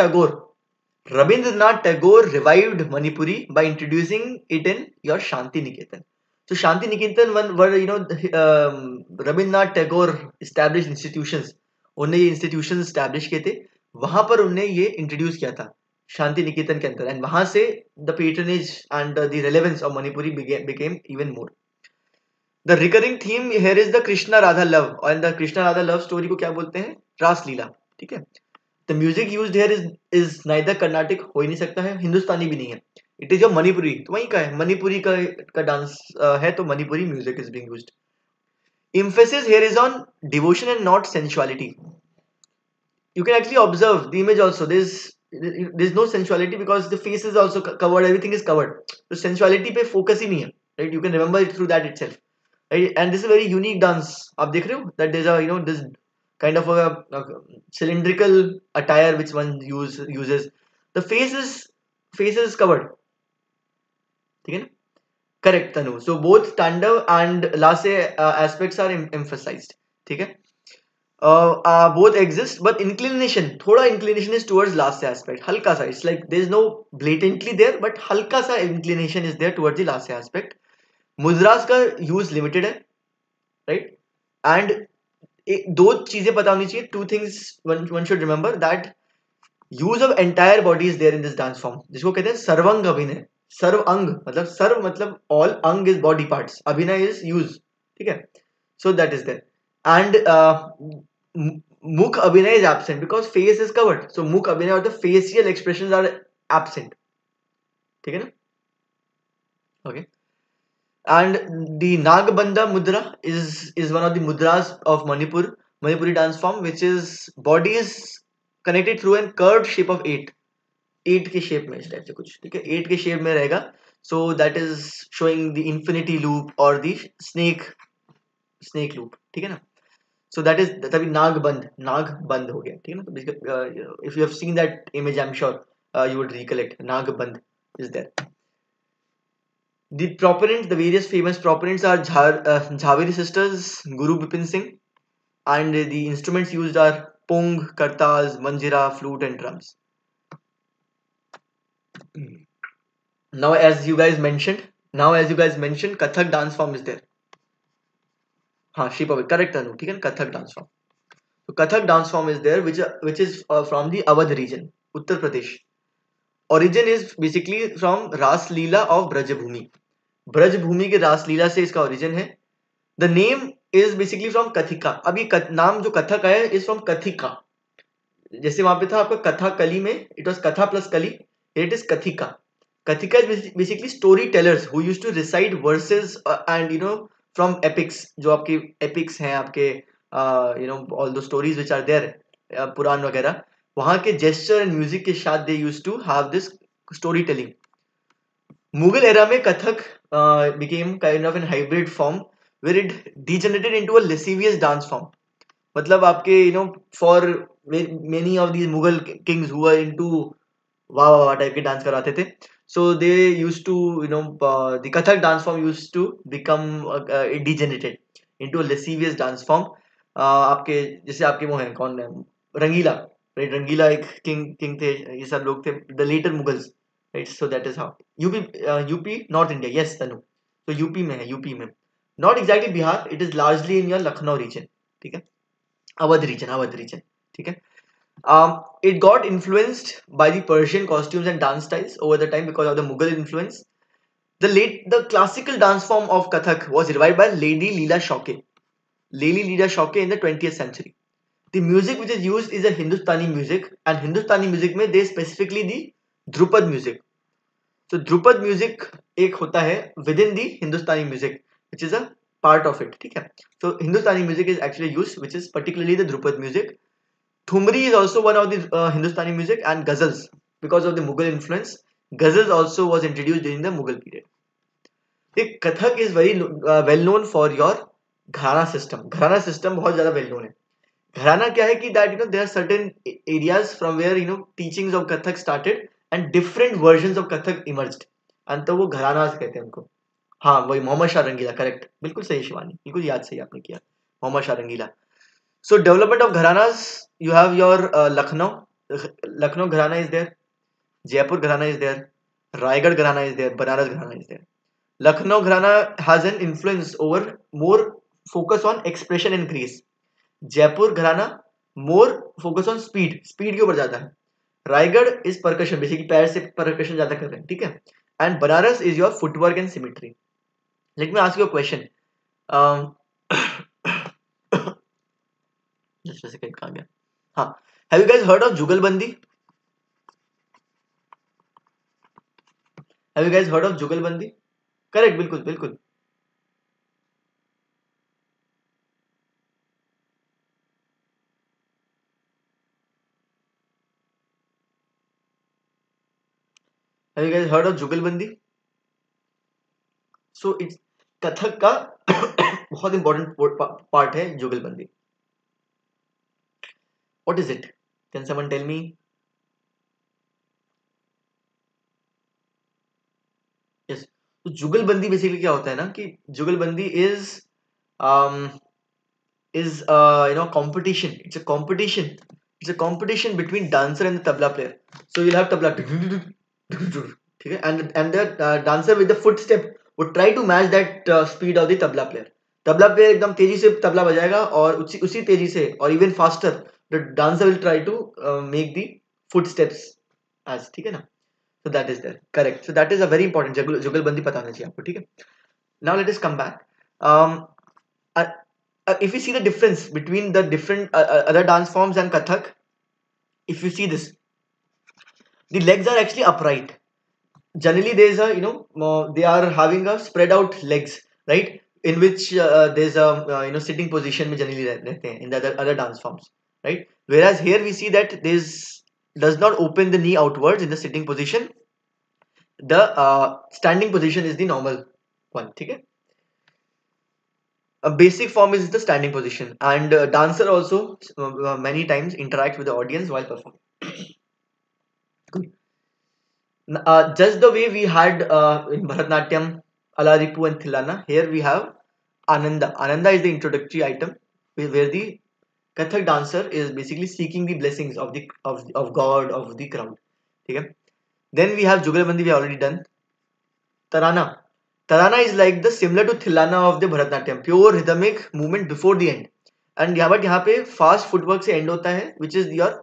Tagore revived Manipuri by introducing it in your Shanti Niketan. So Shanti Niketan were Rabindranath Tagore established institutions. उन्होंने ये institutions establish किए थे, वहां पर उन्होंने ये introduce किया था शांति निकेतन के अंदर, and वहां से the patronage and the relevance of Manipuri became even more. The recurring theme here is the Krishna Radha love, and the Krishna Radha love story को क्या बोलते हैं? रास लीला. ठीक है. The music used here is neither Carnatic, हो ही नहीं सकता है, हिंदुस्तानी भी नहीं है. It is your Manipuri. तो वहीं का है, मणिपुरी का डांस है, तो Manipuri music is being used. Emphasis here is on devotion and not sensuality. You can actually observe the image also. There's no sensuality because the face is also covered, everything is covered. So sensuality पे focus ही नहीं है, right? You can remember it through that itself, right? And this is a very unique dance. आप देख रहे हो that there's a this kind of a cylindrical attire which one uses. The face is covered. ठीक है ना? Correct, Tanu. So both Tandav and Lase aspects are emphasized. ठीक है? Both exist, but inclination, थोड़ा inclination is towards last aspect, हल्का सा. It's like there is no blatantly there, but हल्का सा inclination is there towards the last aspect. मुद्रास का use limited है, right? And दो चीजें पता होनी चाहिए. Two things one should remember, that use of entire body is there in this dance form, जिसको कहते हैं सर्वांग अभिनय. सर्व अंग मतलब सर्व मतलब all, अंग is body parts, अभिनय is use. ठीक है? So that is there. And mukh abhinay is absent because face is covered. So mukh abhinay or the facial expressions are absent. ठीक है ना? Okay. And the Nagbandha mudra is one of the mudras of Manipuri dance form, which is body is connected through a curved shape of 8. 8 के shape में इस type से कुछ. ठीक है? 8 के शेप में रहेगा. So that is showing the infinity loop or the snake loop. ठीक है ना? So that is तभी नाग बंद हो गया. ठीक है ना? तो basically, if you have seen that image, I'm sure you would recollect. नाग बंद is there. The proponents, the various famous proponents are Jhaveri sisters, Guru Bipin Singh, and the instruments used are pong, kartaz, manjira, flute, and drums. Now, as you guys mentioned, Kathak dance form is there. हाँ, shape of it, correct Anu. ठीक है ना? Kathak dance form. So Kathak dance form is there, which is from the Awadh region, Uttar Pradesh. Origin is basically from Ras Leela of Brajabhumi. Braj Bhoomi के रासलीला से इसका origin है. The name is basically from kathika. अब ये नाम जो कथक आया is from कथिका. जैसे वहां पे था आपका कथाकली में, it was katha plus kali, it is kathika. Kathika is basically storytellers who used to recite verses and from epics. जो आपके एपिक्स हैं, आपके all the stories which are there, Purana वगैरह, वहां के जेस्चर एंड म्यूजिक के साथ they used to have this storytelling. Mughal era में Kathak became kind of an hybrid form where it degenerated into a lascivious dance form. मतलब आपके for many of these Mughal kings who were into वाह वाह type के dance कराते थे, so they used to the Kathak dance form used to become degenerated into a lascivious dance form. आपके जैसे आपके वो हैं कौन है, रंगीला, राइट? रंगीला एक किंग थे, ये सब लोग थे, the later Mughals, right? So that is how. UP north India, yes Tanu. तो यूपी में है, यूपी में, not exactly Bihar, it is largely in your Lucknow region. ठीक है? अवध रीजन. ठीक है? It got influenced by the Persian costumes and dance styles over the time because of the Mughal influence. The classical dance form of Kathak was revived by Lady Leela Shauke in the 20th century. The music which is used is a Hindustani music, and Hindustani music में they specifically the Drupad music. So Drupad music एक होता है within the Hindustani music, which is a part of it. ठीक है? So Hindustani music is actually used, which is particularly the Drupad music. Thumri is also one of the Hindustani music, and ghazals, because of the Mughal influence, ghazals also was introduced during the Mughal period. The Kathak is very well known for your घराना system बहुत ज़्यादा well known है. घराना क्या है कि that there are certain areas from where teachings of Kathak started and different versions of Kathak emerged, and तो वो घराना कहते हैं उनको. हाँ, वही मोहम्मद शाह रंगीला, करेक्ट, बिल्कुल सही शिवानी, बिल्कुल याद सही आपने किया, मोहम्मद शाह रंगीला. So development of gharanas, you have your Lucknow gharana is there, Jaipur gharana is there, Raigad gharana is there, Banaras gharana is there. Lucknow gharana has an influence over more focus on expression and grace. Jaipur gharana more focus on speed के ऊपर ज्यादा है. Raigad is percussion, basically पैर से percussion ज्यादा कर रहे हैं. ठीक है? And Banaras is your footwork and symmetry. Let me ask you a question. um, Just a second, कहाँ गया? हाँ, have you guys heard of जुगलबंदी? Have you guys heard of जुगलबंदी? Correct, बिल्कुल. Have you guys heard of जुगलबंदी? So it's Kathak का बहुत important part है जुगलबंदी. What is it? Can someone tell me? Yes. तो जुगलबंदी बेसिकली क्या होता है ना कि जुगलबंदी is is competition. It's a competition. It's a competition between dancer and the tabla player. So you'll have tabla, okay, and the dancer with the footstep would try to match that speed of the tabla player. Tabla player एकदम तेजी से तबला बजाएगा और उसी तेजी से और even faster the dancer will try to make the footsteps as, ठीक है ना. So that is there, correct. So that is a very important जुगलबंदी पता होना चाहिए आपको, ठीक है. Now let us come back. Uh, if you see the difference between the different other dance forms and Kathak, if you see this, the legs are actually upright. Generally there is a they are having a spread out legs, right, in which there's a sitting position में generally रहते हैं in the other dance forms, right. Whereas here we see that this does not open the knee outwards in the sitting position. The standing position is the normal one, ठीक है. A basic form is the standing position, and dancer also many times interact with the audience while performing. Good. Just the way we had in Bharatanatyam, Alaripu and Thilana, here we have Ananda. Ananda is the introductory item where the Kathak dancer is basically seeking the blessings of the of God, of the crowd. Okay? Then we have Jugalbandi, we have already done. Tarana. Tarana is like the similar to Thilana of the Bharatanatyam, pure rhythmic movement before the end. And यहाँ पे fast footwork से end होता है, which is your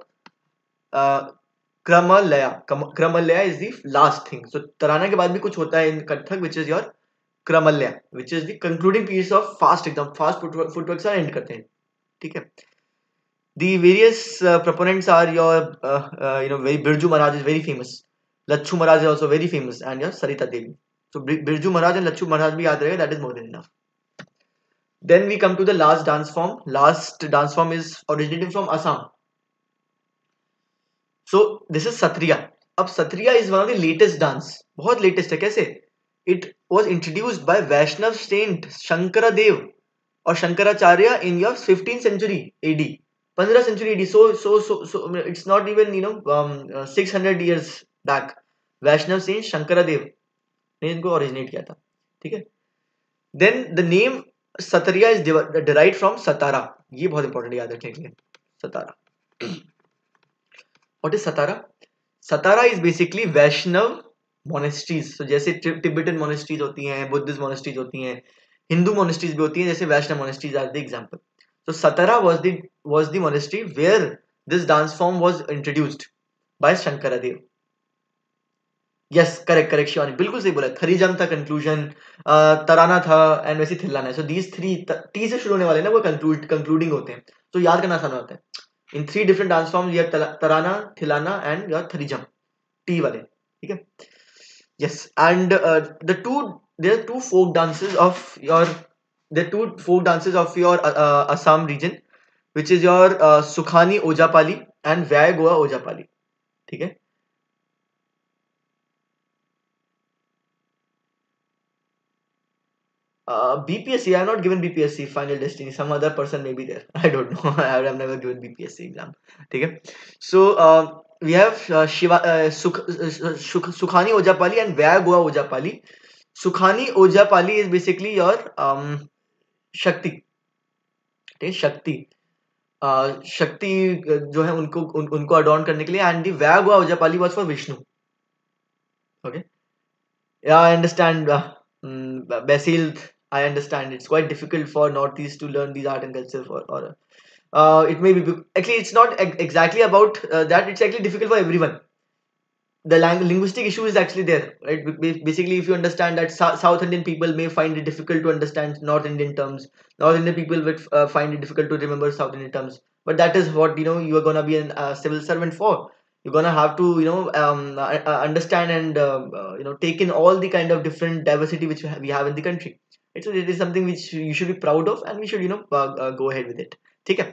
Kramalaya. Kramalaya is the last thing. So Tarana के बाद भी कुछ होता है in Kathak, which is your Kramalaya, which is the concluding piece of fast एकदम fast footwork से end करते हैं, ठीक है. The various proponents are your very Birju Maharaj is very famous. Lachu Maharaj is also very famous, and your Sarita Devi. So Birju Maharaj and Lachu Maharaj bhi yaad rahega, that is more than enough. Then we come to the last dance form. Last dance form is originating from Assam. So this is Sattriya. अब Sattriya is one of the latest dance. बहुत latest है कैसे? It was introduced by Vaishnav saint Shankara Dev or Shankaracharya in your 15th century AD. 15th century AD. So it's not even 600 years back. Vaishnav saint Shankara Dev ने इनको originate किया था, ठीक है. Then the name Sattriya is derived from Satara. ये बहुत important है याद रखने के लिए. Satara. What is Satara? Satara is basically Vaishnav monasteries. So जैसे Tibetan monasteries होती हैं, Buddhist monasteries होती हैं, Hindu monasteries भी होती हैं, जैसे Vaishnav monasteries are the example. So Satara was the monastery where this dance form was introduced by Shankara Dev. Yes, correct Shivani, बिल्कुल सही बोला. थरीजम था कंक्लूजन, तराना था, एंड वैसे थिल्लाना है. सो दीज थ्री टी से शुरू होने वाले ना वो कंक्लूडिंग होते हैं, तो याद करना आसान होता है. इन 3 different dance forms you have tarana, thilana and your tharijam, T वाले, ठीक है. Yes, and there are two folk dances of your Assam region, which is your Sukhani Ojapali and Vyay Goa Ojapali, ठीक है. BPSC, I have not given BPSC Final Destiny. Some other person may be there. I don't know. I have never given BPSC exam. Okay. So we have Sukhani Ojapali and Vyay Goa Ojapali. Sukhani Ojapali is basically your Shakti. Okay, Shakti. शक्ति जो है उनको adorn करने के लिए, and the Vyay Goa Ojapali was for Vishnu. Okay. Yeah, I understand. Basil, I understand it's quite difficult for Northeast to learn these art and culture it may be actually it's not exactly about that. It's actually difficult for everyone. The linguistic issue is actually there, right? Basically, if you understand that South Indian people may find it difficult to understand North Indian terms, North Indian people would find it difficult to remember South Indian terms. But that is what you are gonna be a civil servant for. You're gonna have to understand and take in all the kind of different diversity which we have in the country. So it is something which you should be proud of, and we should go ahead with it. Okay.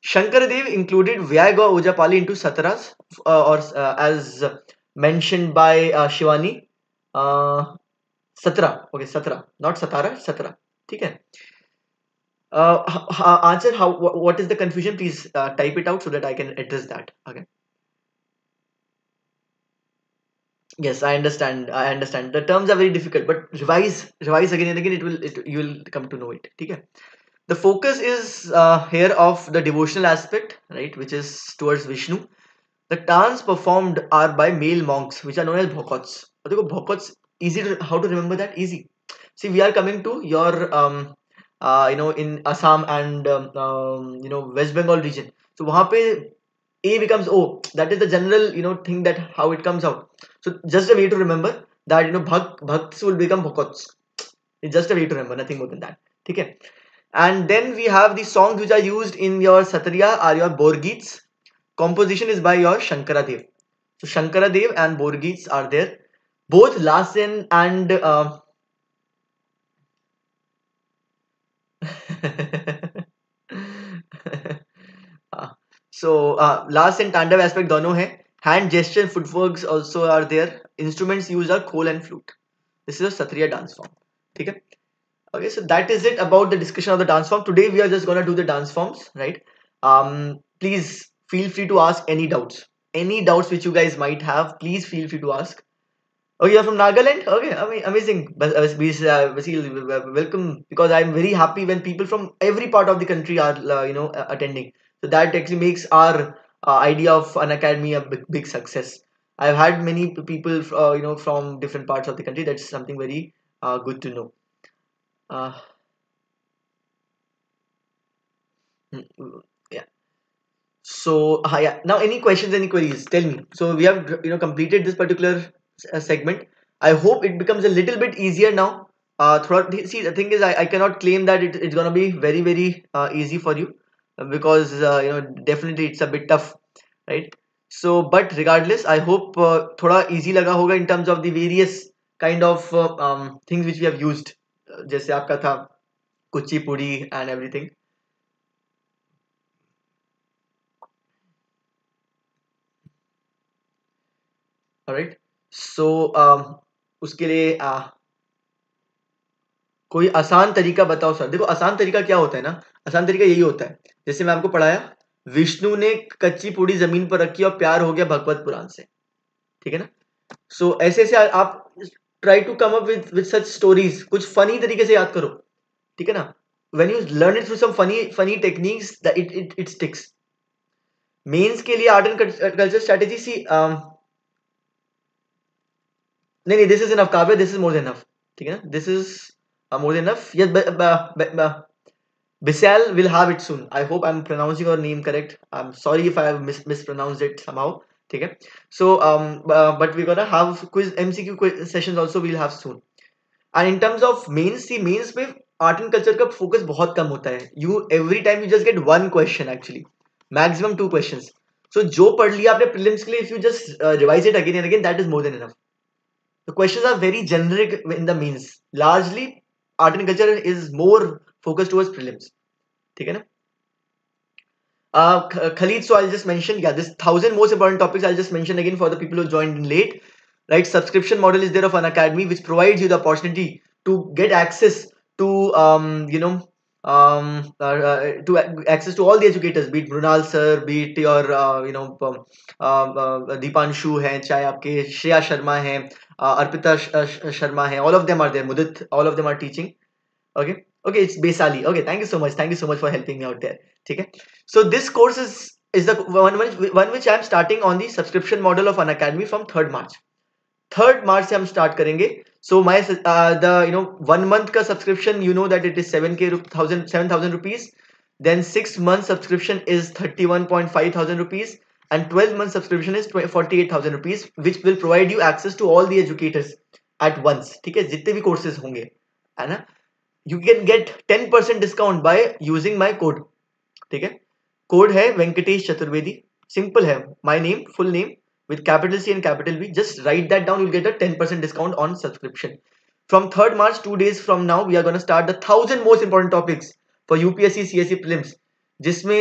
Shankaradev included Vyay Goa Ojapali into Sataras, as mentioned by Shivani, Satra. Okay, Satra, not Satara, Satra. Okay. Answer what is the confusion? Please type it out so that I can address that. Okay. Yes, I understand. I understand. The terms are very difficult, but revise again and again. You will come to know it. Okay. The focus is here of the devotional aspect, right, which is towards Vishnu. The dance performed are by male monks, which are known as bhokots. देखो bhokots, easy to, how to remember that? Easy. See, we are coming to your in Assam and West Bengal region. So वहाँ पे A becomes O. That is the general thing that how it comes out. So just a way to remember that bhakts will become bhokots. It's just a way to remember, nothing more than that. Okay. And then we have the songs which are used in your Sattriya are your Borgeets. Composition is by your Shankaradev. So Shankaradev and Borgeets are there. Both Lassen and Last and Tandav aspect दोनों है. Hand gesture, footworks also are there. Instruments used are khol and flute. This is a Sattriya dance form. ठीक है? Okay, so that is it about the discussion of the dance form. Today we are just gonna do the dance forms, right? Please feel free to ask any doubts. Any doubts which you guys might have, please feel free to ask. Oh, you're from Nagaland? Okay, amazing. Welcome, because I'm very happy when people from every part of the country are, attending. So that actually makes our idea of an academy a big success. I've had many people, from different parts of the country. That's something very good to know. Uh, yeah. So yeah. Now, any questions, any queries? Tell me. So we have completed this particular segment. I hope it becomes a little bit easier now. See, the thing is, I cannot claim that it's gonna be very easy for you, because definitely it's a bit tough, right? So, but regardless, I hope थोड़ा easy लगा होगा in terms of the various kind of things which we have used. जैसे आपका था Kuchipudi and everything. Alright. So उसके लिए कोई आसान तरीका बताओ सर. देखो आसान तरीका क्या होता है ना, आसान तरीका यही होता है जैसे मैं आपको पढ़ाया, विष्णु ने कच्ची पूड़ी जमीन पर रखी और प्यार हो गया भगवत पुराण से. ठीक है ना. सो ऐसे ऐसे आप try to come up with such stories. कुछ फनी तरीके से याद करो. ठीक है ना. When you learn it through some funny techniques it sticks. Mains के लिए आर्ट एंड कल्चर स्ट्रेटेजी सी नहीं, दिस इज इनफ काव्य, this is more than enough. ठीक है ना. This is more than enough. Yes, Bisal will have it soon. I hope I'm pronouncing your name correct. I'm sorry if I have mispronounced it somehow. Okay. So but we're gonna have quiz MCQ quiz sessions also we'll have soon. And in terms of mains, see mains पे art and culture का focus बहुत कम होता है. You every time you just get one question actually, maximum 2 questions. So जो पढ़ लिया आपने prelims के लिए, if you just revise it again and again, that is more than enough. The questions are very generic in the means. Largely, art and culture is more focused towards prelims. ठीक है ना? Khalid, so I'll just mention, yeah, this 1,000 most important topics I'll just mention again for the people who joined in late. Right, subscription model is there of Unacademy, which provides you the opportunity to get access to to access to all the educators, be it Brunal sir, be it your Deepanshu hai, चाहे आपके Shreya Sharma hai, Arpita Sharma hai, all of them are there. Mudit, all of them are teaching. Okay, it's Besali. Okay, thank you so much. Thank you so much for helping me out there. Okay, so this course is the one which I am starting on the subscription model of Unacademy from 3rd March. 3rd March से हम start करेंगे. So my the 1 month का subscription, you know that it is 7,000 rupees. Then 6 month subscription is 31.5 thousand rupees, and 12 month subscription is 48,000 rupees, which will provide you access to all the educators at once. ठीक है, जितने भी courses होंगे, है ना. You can get 10% discount by using my code. ठीक है, code है वेंकटेश चतुर्वेदी. सिंपल है, my name, full name with capital C and capital V. Just write that down. You'll get a 10% discount on subscription. From 3rd March, 2 days from now, we are going to start the 1,000 most important topics for UPSC CSE prelims. जिसमें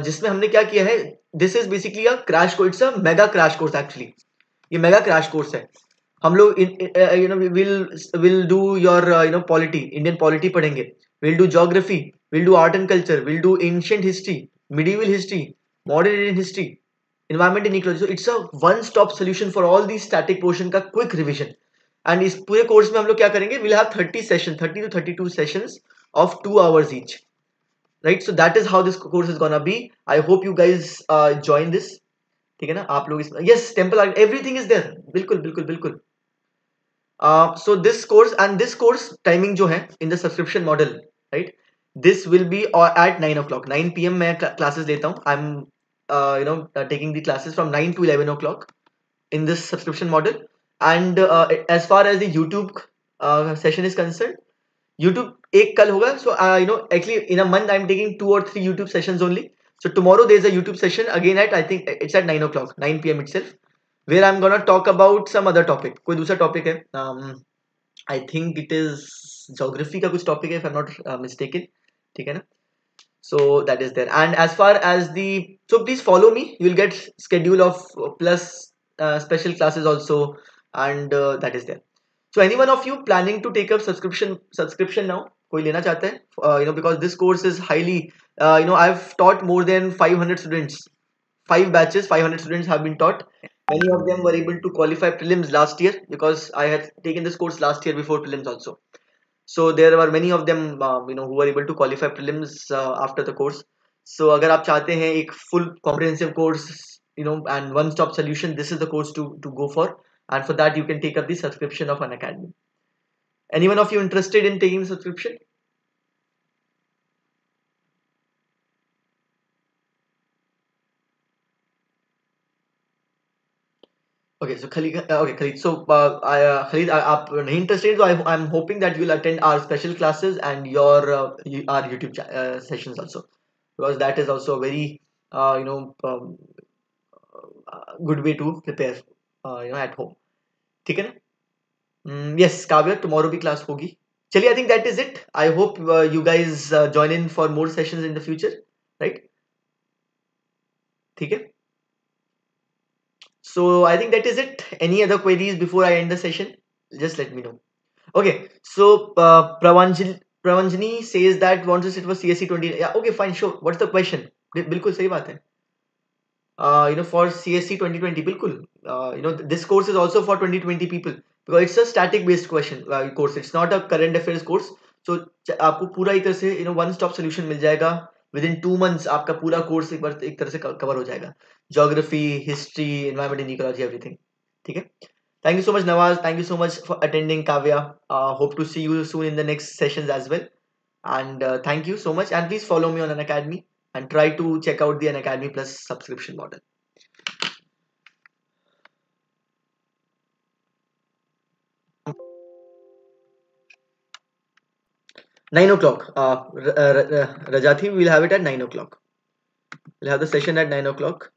जिसमें हमने क्या किया है, this is basically a crash course. It's a mega crash course actually. ये mega crash course है. हम लोग we'll do your polity, Indian polity पढ़ेंगे. We'll do geography. We'll do art and culture. We'll do ancient history, medieval history, modern Indian history, environment and ecology. So it's a one-stop solution for all these static portion का quick revision. And इस पूरे course में हम लोग क्या करेंगे, will have 30 session, 30 to 32 sessions of 2 hours each, right? So that is how this course is gonna be. I hope you guys join this. ठीक है ना, आप लोग इसमें, yes, temple everything is there, बिल्कुल बिल्कुल बिल्कुल. So this course, and this course timing जो है in the subscription model, right, this will be at 9 o'clock, 9 p.m. मैं classes लेता हूँ. I'm taking the classes from 9 to 11 o'clock in this subscription model. And as far as the YouTube session is concerned, YouTube एक कल होगा. So actually in a month I'm taking 2 or 3 YouTube sessions only. So tomorrow there's a YouTube session again at, I think it's at 9 o'clock, 9 p.m. itself, where I'm gonna talk about some other topic. कोई दूसरा topic है, I think it is geography का कुछ topic है, if I'm not mistaken. ठीक है ना? So that is there. And as far as the, so please follow me, you will get schedule of plus special classes also, and that is there. So any one of you planning to take up subscription now, कोई लेना चाहता है, because this course is highly, I've taught more than 500 students, 5 batches, 500 students have been taught. Many of them were able to qualify prelims last year, because I had taken this course last year before prelims also. So there were many of them who were able to qualify prelims after the course. So अगर आप चाहते हैं एक full comprehensive course, and one stop solution, this is the course to go for. And for that you can take up the subscription of Unacademy. Anyone of you interested in taking the subscription? Okay, so Khalid, okay, Khalid. So, Khalid, आप नहीं interested, so I'm hoping that you'll attend our special classes and our YouTube sessions also, because that is also a very good way to prepare at home. ठीक है ना? Yes, Kavya, tomorrow भी class होगी. चलिए, I think that is it. I hope you guys join in for more sessions in the future, right? ठीक है? So I think that is it. Any other queries before I end the session? Just let me know. Okay, so Pravanjani says that wants to sit for CSE 20. Yeah, okay, fine, sure. What's the question? बिल्कुल सही बात है. For CSE 2020, बिल्कुल. This course is also for 2020 people, because it's a static based question course. It's not a current affairs course. So आपको पूरा एक तरह से one stop solution मिल जाएगा. Within 2 months आपका पूरा कोर्स एक तरह से कवर हो जाएगा. Geography, history, environment and ecology, everything. ठीक है? Thank you so much, Nawaz. Thank you so much for attending, Kavya. Hope to see you soon in the next sessions as well. And thank you so much. And please follow me on Unacademy and try to check out the Unacademy Plus subscription model. Nine o'clock. Rajati, we'll have it at 9 o'clock. We'll have the session at 9 o'clock.